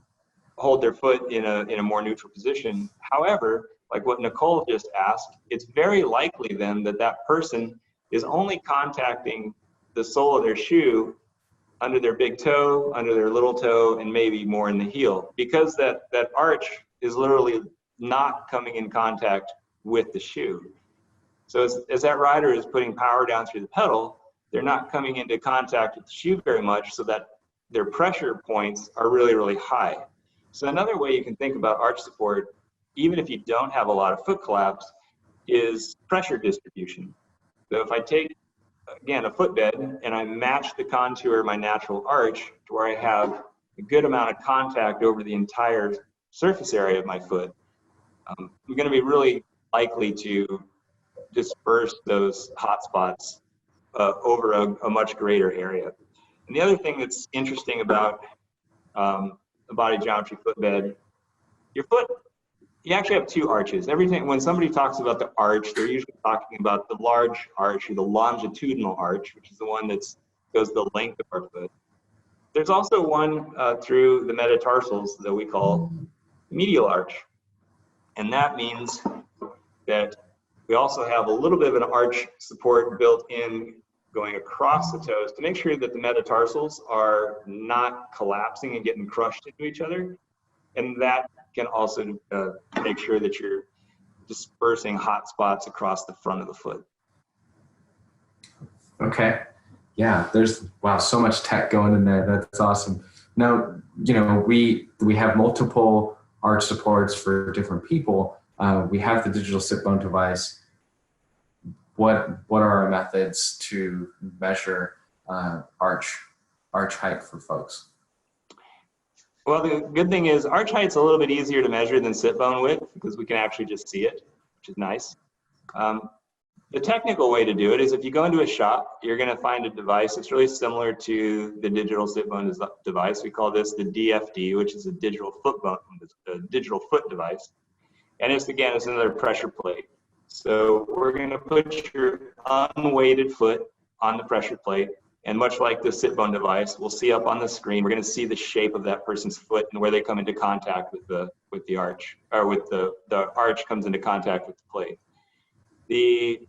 Speaker 1: hold their foot in a more neutral position. However, like what Nicole just asked, it's very likely then that person is only contacting the sole of their shoe under their big toe, under their little toe, and maybe more in the heel, because that arch is literally not coming in contact with the shoe. So as that rider is putting power down through the pedal, they're not coming into contact with the shoe very much, so that their pressure points are really, really high. So another way you can think about arch support, even if you don't have a lot of foot collapse, is pressure distribution. So if I take, again, a footbed and I match the contour of my natural arch to where I have a good amount of contact over the entire surface area of my foot, I'm going to be really likely to disperse those hot spots over a much greater area. And the other thing that's interesting about a body geometry footbed, your foot, you actually have two arches. Everything, when somebody talks about the arch, they're usually talking about the large arch or the longitudinal arch, which is the one that goes the length of our foot. There's also one through the metatarsals that we call medial arch. And that means that we also have a little bit of an arch support built in going across the toes to make sure that the metatarsals are not collapsing and getting crushed into each other. And that can also make sure that you're dispersing hot spots across the front of the foot.
Speaker 2: Okay. Yeah, there's, wow, so much tech going in there. That's awesome. Now, we have multiple arch supports for different people. We have the digital sit bone device. What are our methods to measure arch height for folks?
Speaker 1: Well, the good thing is arch height's a little bit easier to measure than sit bone width because we can actually just see it, which is nice. The technical way to do it is if you go into a shop, you're going to find a device that's really similar to the digital sit bone device. We call this the DFD, which is a digital foot device. And it's another pressure plate. So we're going to put your unweighted foot on the pressure plate. And much like the sit bone device, we'll see up on the screen, we're going to see the shape of that person's foot and where they come into contact with the arch, or with the arch comes into contact with the plate. The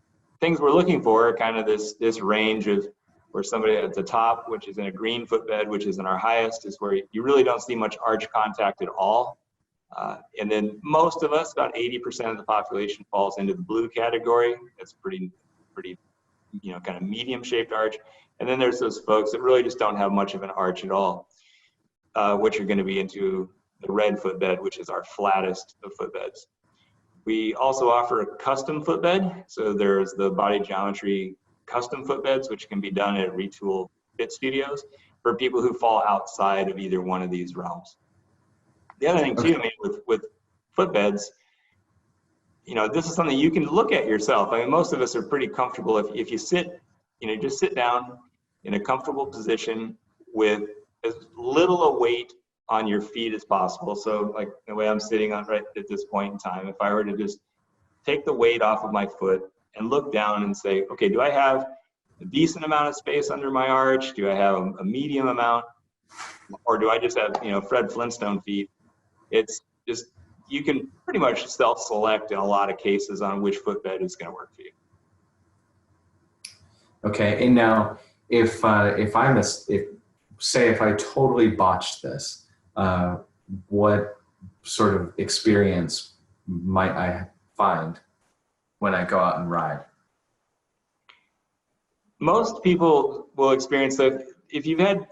Speaker 1: things we're looking for are kind of this range of where somebody at the top, which is in a green footbed, which is in our highest, is where you really don't see much arch contact at all. And then most of us, about 80% of the population, falls into the blue category. That's pretty, kind of medium shaped arch. And then there's those folks that really just don't have much of an arch at all, which are going to be into the red footbed, which is our flattest of footbeds. We also offer a custom footbed. So there's the body geometry custom footbeds, which can be done at Retool Fit Studios for people who fall outside of either one of these realms. The other thing too, I mean, with footbeds, this is something you can look at yourself. I mean, most of us are pretty comfortable if you sit, just sit down in a comfortable position with as little a weight on your feet as possible. So like the way I'm sitting on right at this point in time, if I were to just take the weight off of my foot and look down and say, okay, do I have a decent amount of space under my arch? Do I have a medium amount? Or do I just have, Fred Flintstone feet? It's just, you can pretty much self-select in a lot of cases on which footbed is going to work for you.
Speaker 2: Okay, and now if I totally botched this, what sort of experience might I find when I go out and ride?
Speaker 1: Most people will experience that if you've had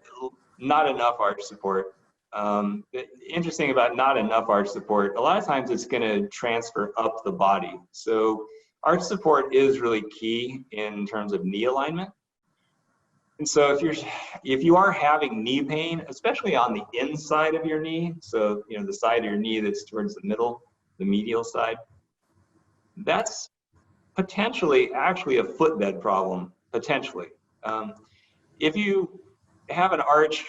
Speaker 1: not enough arch support. The interesting about not enough arch support, a lot of times it's going to transfer up the body. So arch support is really key in terms of knee alignment. And so if you are having knee pain, especially on the inside of your knee, so the side of your knee that's towards the middle, the medial side, that's potentially actually a footbed problem, potentially. If you have an arch,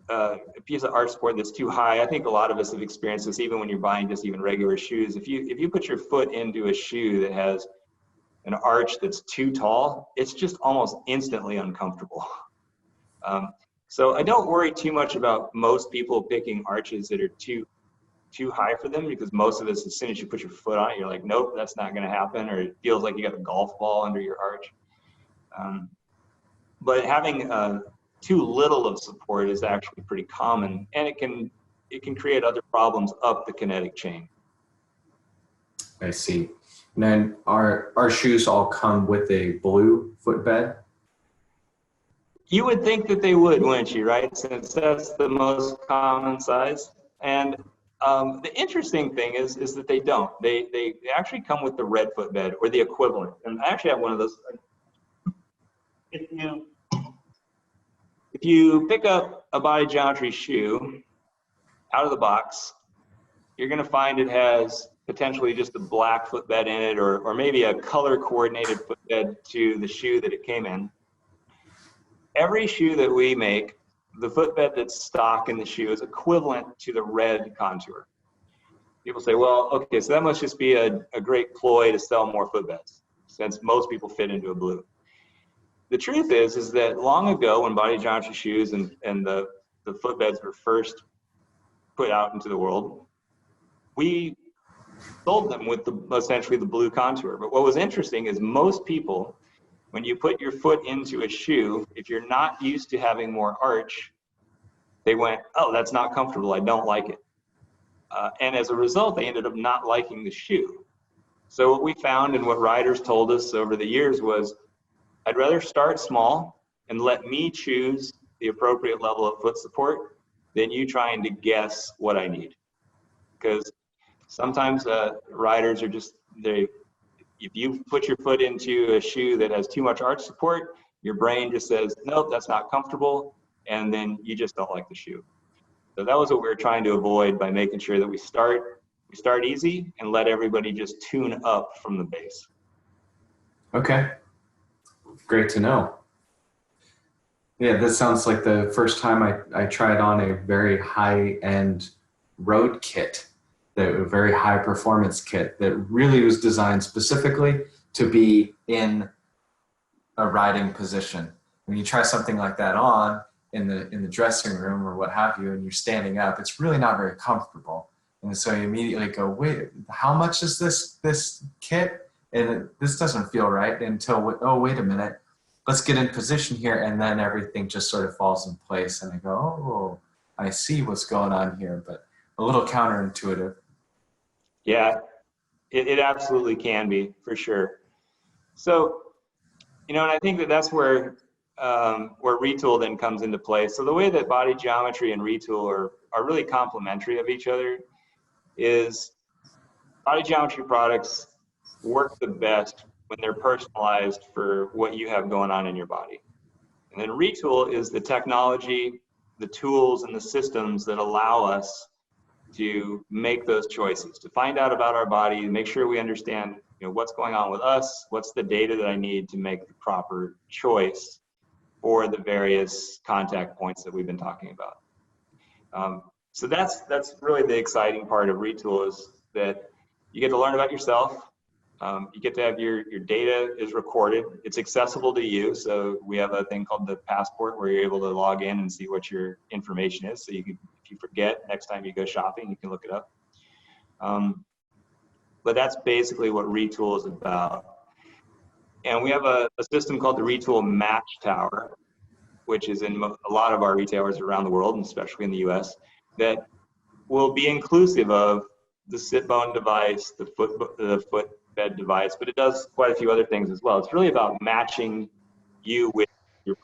Speaker 1: a piece of arch support that's too high, I think a lot of us have experienced this even when you're buying just even regular shoes. If you put your foot into a shoe that has an arch that's too tall, it's just almost instantly uncomfortable. So I don't worry too much about most people picking arches that are too high for them, because most of us, as soon as you put your foot on it, you're like, nope, that's not going to happen, or it feels like you got a golf ball under your arch. But having too little of support is actually pretty common, and it can create other problems up the kinetic chain.
Speaker 2: I see. And then our shoes all come with a blue footbed?
Speaker 1: You would think that they would, wouldn't you, right? Since that's the most common size. And the interesting thing is that they don't. They actually come with the red footbed or the equivalent. And I actually have one of those. If you pick up a body geometry shoe out of the box, you're going to find it has potentially just a black footbed in it, or maybe a color coordinated footbed to the shoe that it came in. Every shoe that we make, the footbed that's stock in the shoe is equivalent to the red contour. People say, well, okay, so that must just be a great ploy to sell more footbeds, since most people fit into a blue. The truth is that long ago, when body geometry shoes and the footbeds were first put out into the world, we sold them with essentially the blue contour. But what was interesting is most people, when you put your foot into a shoe, if you're not used to having more arch, they went, oh, that's not comfortable, I don't like it. And as a result, they ended up not liking the shoe. So what we found and what riders told us over the years was, I'd rather start small and let me choose the appropriate level of foot support than you trying to guess what I need. Because sometimes riders are just, if you put your foot into a shoe that has too much arch support, your brain just says, nope, that's not comfortable, and then you just don't like the shoe. So that was what we were trying to avoid by making sure that we start easy and let everybody just tune up from the base.
Speaker 2: Okay, great to know. Yeah, this sounds like the first time I tried on a very high-end road kit, a very high-performance kit that really was designed specifically to be in a riding position. When you try something like that on in the dressing room or what have you, and you're standing up, it's really not very comfortable. And so you immediately go, wait, how much is this kit? And this doesn't feel right until, oh, wait a minute, let's get in position here. And then everything just sort of falls in place. And I go, oh, I see what's going on here, but a little counterintuitive.
Speaker 1: Yeah, it absolutely can be, for sure. So, and I think that's where retool then comes into play. So the way that body geometry and retool are really complementary of each other is body geometry products work the best when they're personalized for what you have going on in your body. And then retool is the technology, the tools, and the systems that allow us to make those choices, to find out about our body, make sure we understand what's going on with us, what's the data that I need to make the proper choice for the various contact points that we've been talking about. So that's really the exciting part of retool, is that you get to learn about yourself. You get to have your data is recorded. It's accessible to you. So we have a thing called the passport where you're able to log in and see what your information is. So you can, if you forget, next time you go shopping, you can look it up. But that's basically what retool is about. And we have a system called the Retool Match Tower, which is in a lot of our retailers around the world, and especially in the US, that will be inclusive of the sit bone device, the footbed device, but it does quite a few other things as well. It's really about matching you with your.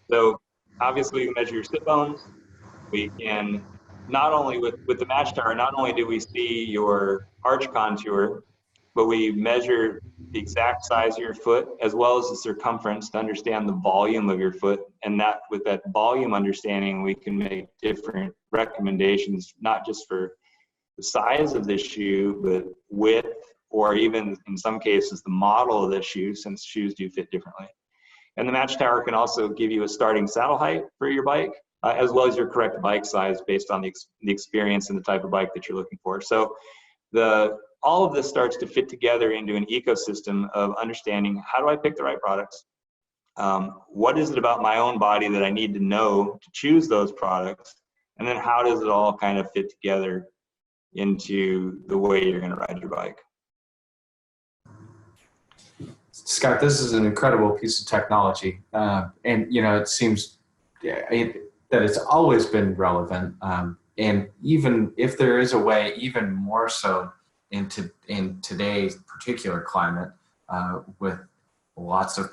Speaker 1: So obviously we measure your sit bones. We can not only with the match tower, not only do we see your arch contour, but we measure the exact size of your foot as well as the circumference to understand the volume of your foot. And that with that volume understanding, we can make different recommendations, not just for the size of the shoe, but width, or even in some cases, the model of the shoe, since shoes do fit differently. And the Match Tower can also give you a starting saddle height for your bike, as well as your correct bike size based on the experience and the type of bike that you're looking for. So all of this starts to fit together into an ecosystem of understanding, how do I pick the right products? What is it about my own body that I need to know to choose those products? And then how does it all kind of fit together into the way you're going to ride your bike?
Speaker 2: Scott, this is an incredible piece of technology. And, it seems that it's always been relevant. And even if there is a way, even more so in today's particular climate, with lots of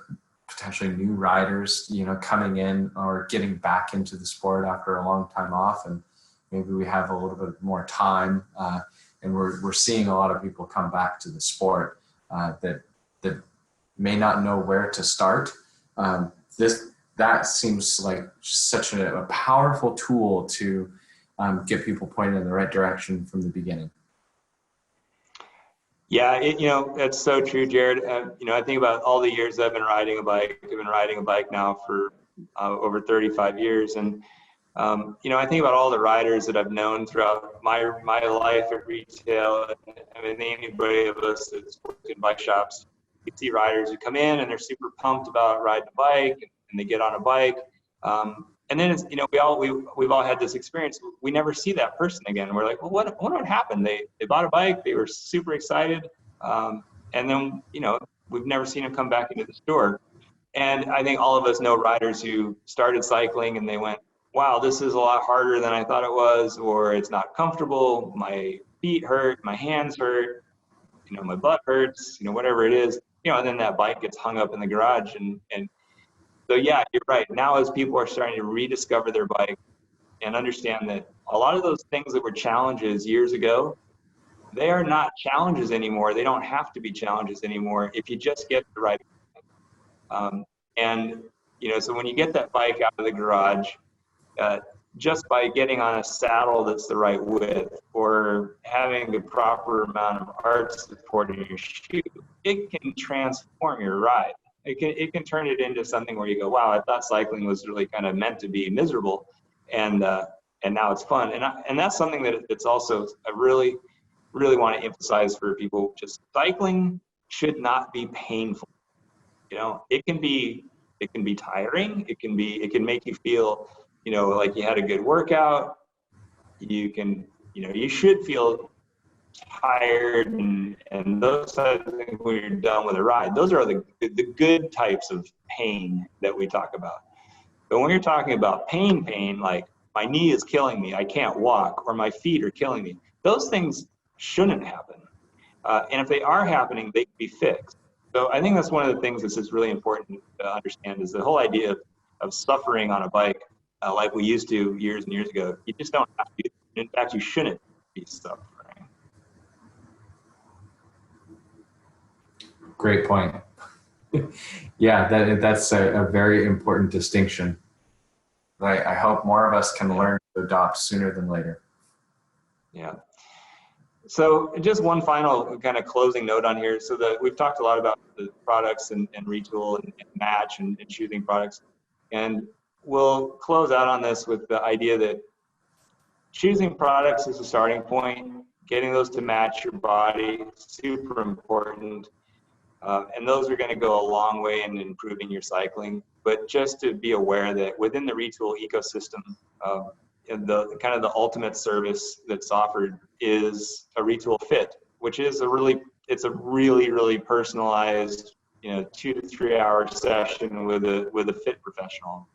Speaker 2: potentially new riders, coming in or getting back into the sport after a long time off, and maybe we have a little bit more time, and we're seeing a lot of people come back to the sport that may not know where to start. That seems like just such a powerful tool to get people pointed in the right direction from the beginning.
Speaker 1: Yeah, that's so true, Jared. I think about all the years I've been riding a bike. I've been riding a bike now for over 35 years. And, I think about all the riders that I've known throughout my life at retail. I mean, anybody of us that's worked in bike shops, you see riders who come in and they're super pumped about riding a bike, and they get on a bike. And then it's, we've all had this experience. We never see that person again. We're like, well, what happened? They bought a bike. They were super excited. And then, we've never seen them come back into the store. And I think all of us know riders who started cycling and they went, wow, this is a lot harder than I thought it was, or it's not comfortable. My feet hurt, my hands hurt, my butt hurts, whatever it is, and then that bike gets hung up in the garage. And so, yeah, you're right. Now, as people are starting to rediscover their bike and understand that a lot of those things that were challenges years ago, they are not challenges anymore. They don't have to be challenges anymore if you just get the right. And, so when you get that bike out of the garage, just by getting on a saddle that's the right width or having the proper amount of arch support in your shoe, it can transform your ride. It can turn it into something where you go, wow, I thought cycling was really kind of meant to be miserable, and now it's fun. And that's something that it's also, I really want to emphasize for people. Just cycling should not be painful. You know, it can be tiring. It can make you feel, you know, like you had a good workout. You should feel tired and those types of things when you're done with a ride. Those are the good types of pain that we talk about. But when you're talking about pain, like my knee is killing me, I can't walk, or my feet are killing me, those things shouldn't happen. And if they are happening, they can be fixed. So I think that's one of the things that's just really important to understand, is the whole idea of suffering on a bike like we used to years and years ago. You just don't have to. In fact, you shouldn't be suffering.
Speaker 2: Great point. Yeah, that's a very important distinction. I hope more of us can learn to adopt sooner than later.
Speaker 1: Yeah. So just one final kind of closing note on here. So we've talked a lot about the products and retool and match and choosing products. And we'll close out on this with the idea that choosing products is a starting point. Getting those to match your body, super important. And those are going to go a long way in improving your cycling. But just to be aware that within the retool ecosystem, the kind of the ultimate service that's offered is a retool fit, which is a really personalized, 2 to 3 hour session with a fit professional.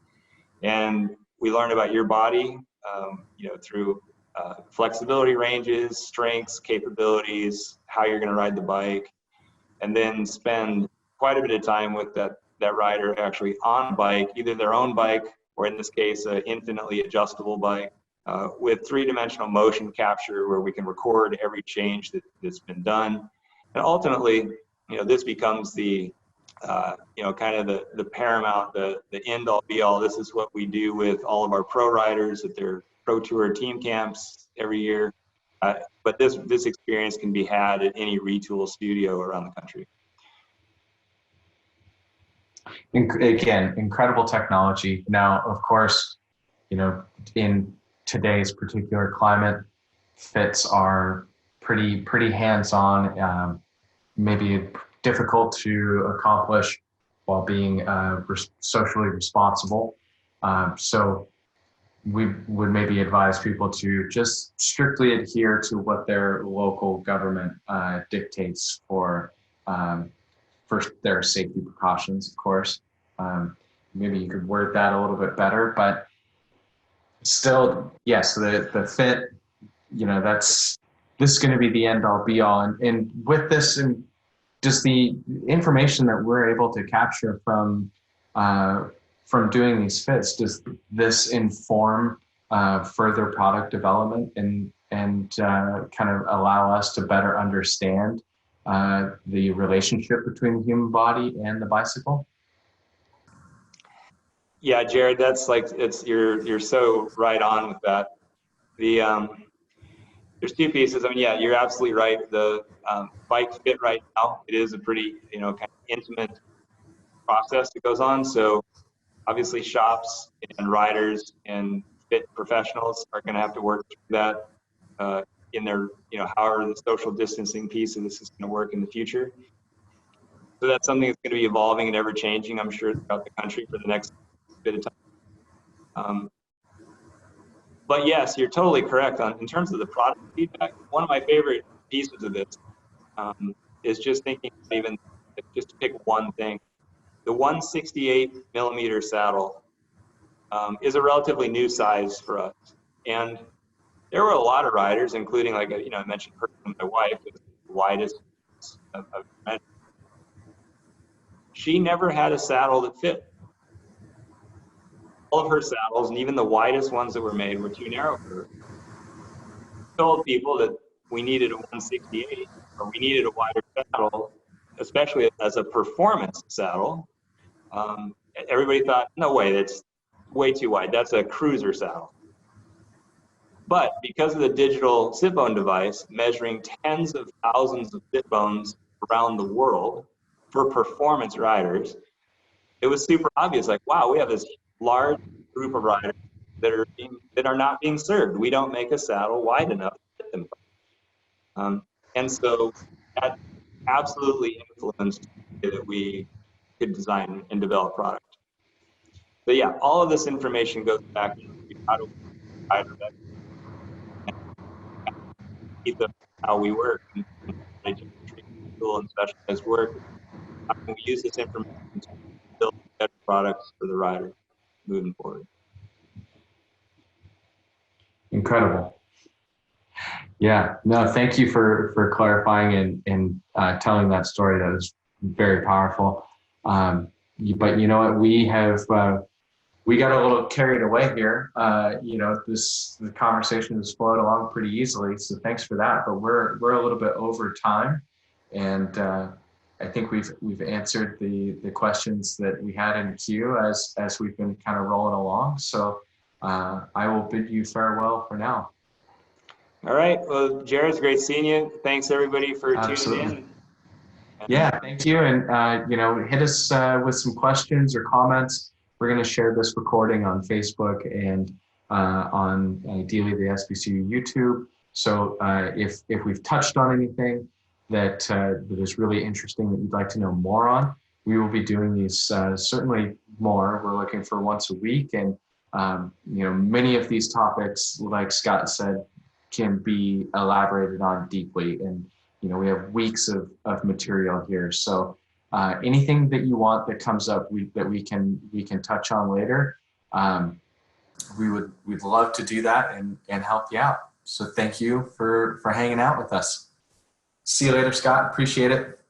Speaker 1: And we learn about your body, through flexibility ranges, strengths, capabilities, how you're going to ride the bike, and then spend quite a bit of time with that rider actually on bike, either their own bike, or in this case, an infinitely adjustable bike, with 3-dimensional motion capture where we can record every change that's been done. And ultimately, this becomes the, kind of the paramount, the end all be all. This is what we do with all of our pro riders at their pro tour team camps every year. But this experience can be had at any retool studio around the country.
Speaker 2: Again, incredible technology. Now, of course, in today's particular climate, fits are pretty hands-on, maybe difficult to accomplish while being socially responsible. So we would maybe advise people to just strictly adhere to what their local government dictates for their safety precautions, of course. Maybe you could word that a little bit better, but still, yes, the fit, this is going to be the end all be all. And with this, and just the information that we're able to capture from doing these fits, does this inform further product development and kind of allow us to better understand the relationship between the human body and the bicycle?
Speaker 1: Yeah, Jared, that's you're so right on with that. There's two pieces. I mean, yeah, you're absolutely right. The bike fit right now, it is a pretty, kind of intimate process that goes on. So obviously shops and riders and fit professionals are going to have to work through that in their, however the social distancing piece of this is going to work in the future. So that's something that's going to be evolving and ever changing, I'm sure, throughout the country for the next bit of time. But yes, you're totally correct in terms of the product feedback. One of my favorite pieces of this is just thinking, even just to pick one thing. The 168 millimeter saddle is a relatively new size for us. And there were a lot of riders, including I mentioned personally, my wife, is the widest I've met. She never had a saddle that fit. All of her saddles, and even the widest ones that were made, were too narrow for her. Told people that we needed a 168, or we needed a wider saddle, especially as a performance saddle. Everybody thought, no way, that's way too wide. That's a cruiser saddle. But because of the digital sit bone device, measuring tens of thousands of sit bones around the world for performance riders, it was super obvious, like, wow, we have this large group of riders that are not being served. We don't make a saddle wide enough to fit them. And so that absolutely influenced the way that we could design and develop product. But yeah, all of this information goes back to how do we rider ethos, how we work, and tool and specialized work. How can we use this information to build better products for the rider moving forward?
Speaker 2: Incredible. Yeah, no, thank you for clarifying and telling that story. That was very powerful. But you know what, we got a little carried away here. The conversation has flowed along pretty easily, so thanks for that. But we're a little bit over time, and I think we've answered the questions that we had in queue as we've been kind of rolling along. So I will bid you farewell for now.
Speaker 1: All right. Well, Jared, it's great seeing you. Thanks everybody for tuning in.
Speaker 2: Yeah, thank you. And hit us with some questions or comments. We're going to share this recording on Facebook and on ideally the SBCU YouTube. So if we've touched on anything that is really interesting that you'd like to know more on, we will be doing these certainly more. We're looking for once a week, and many of these topics, like Scott said, can be elaborated on deeply, and we have weeks of material here. So anything that you want that comes up that we can touch on later, we'd love to do that and help you out. So thank you for hanging out with us. See you later, Scott. Appreciate it.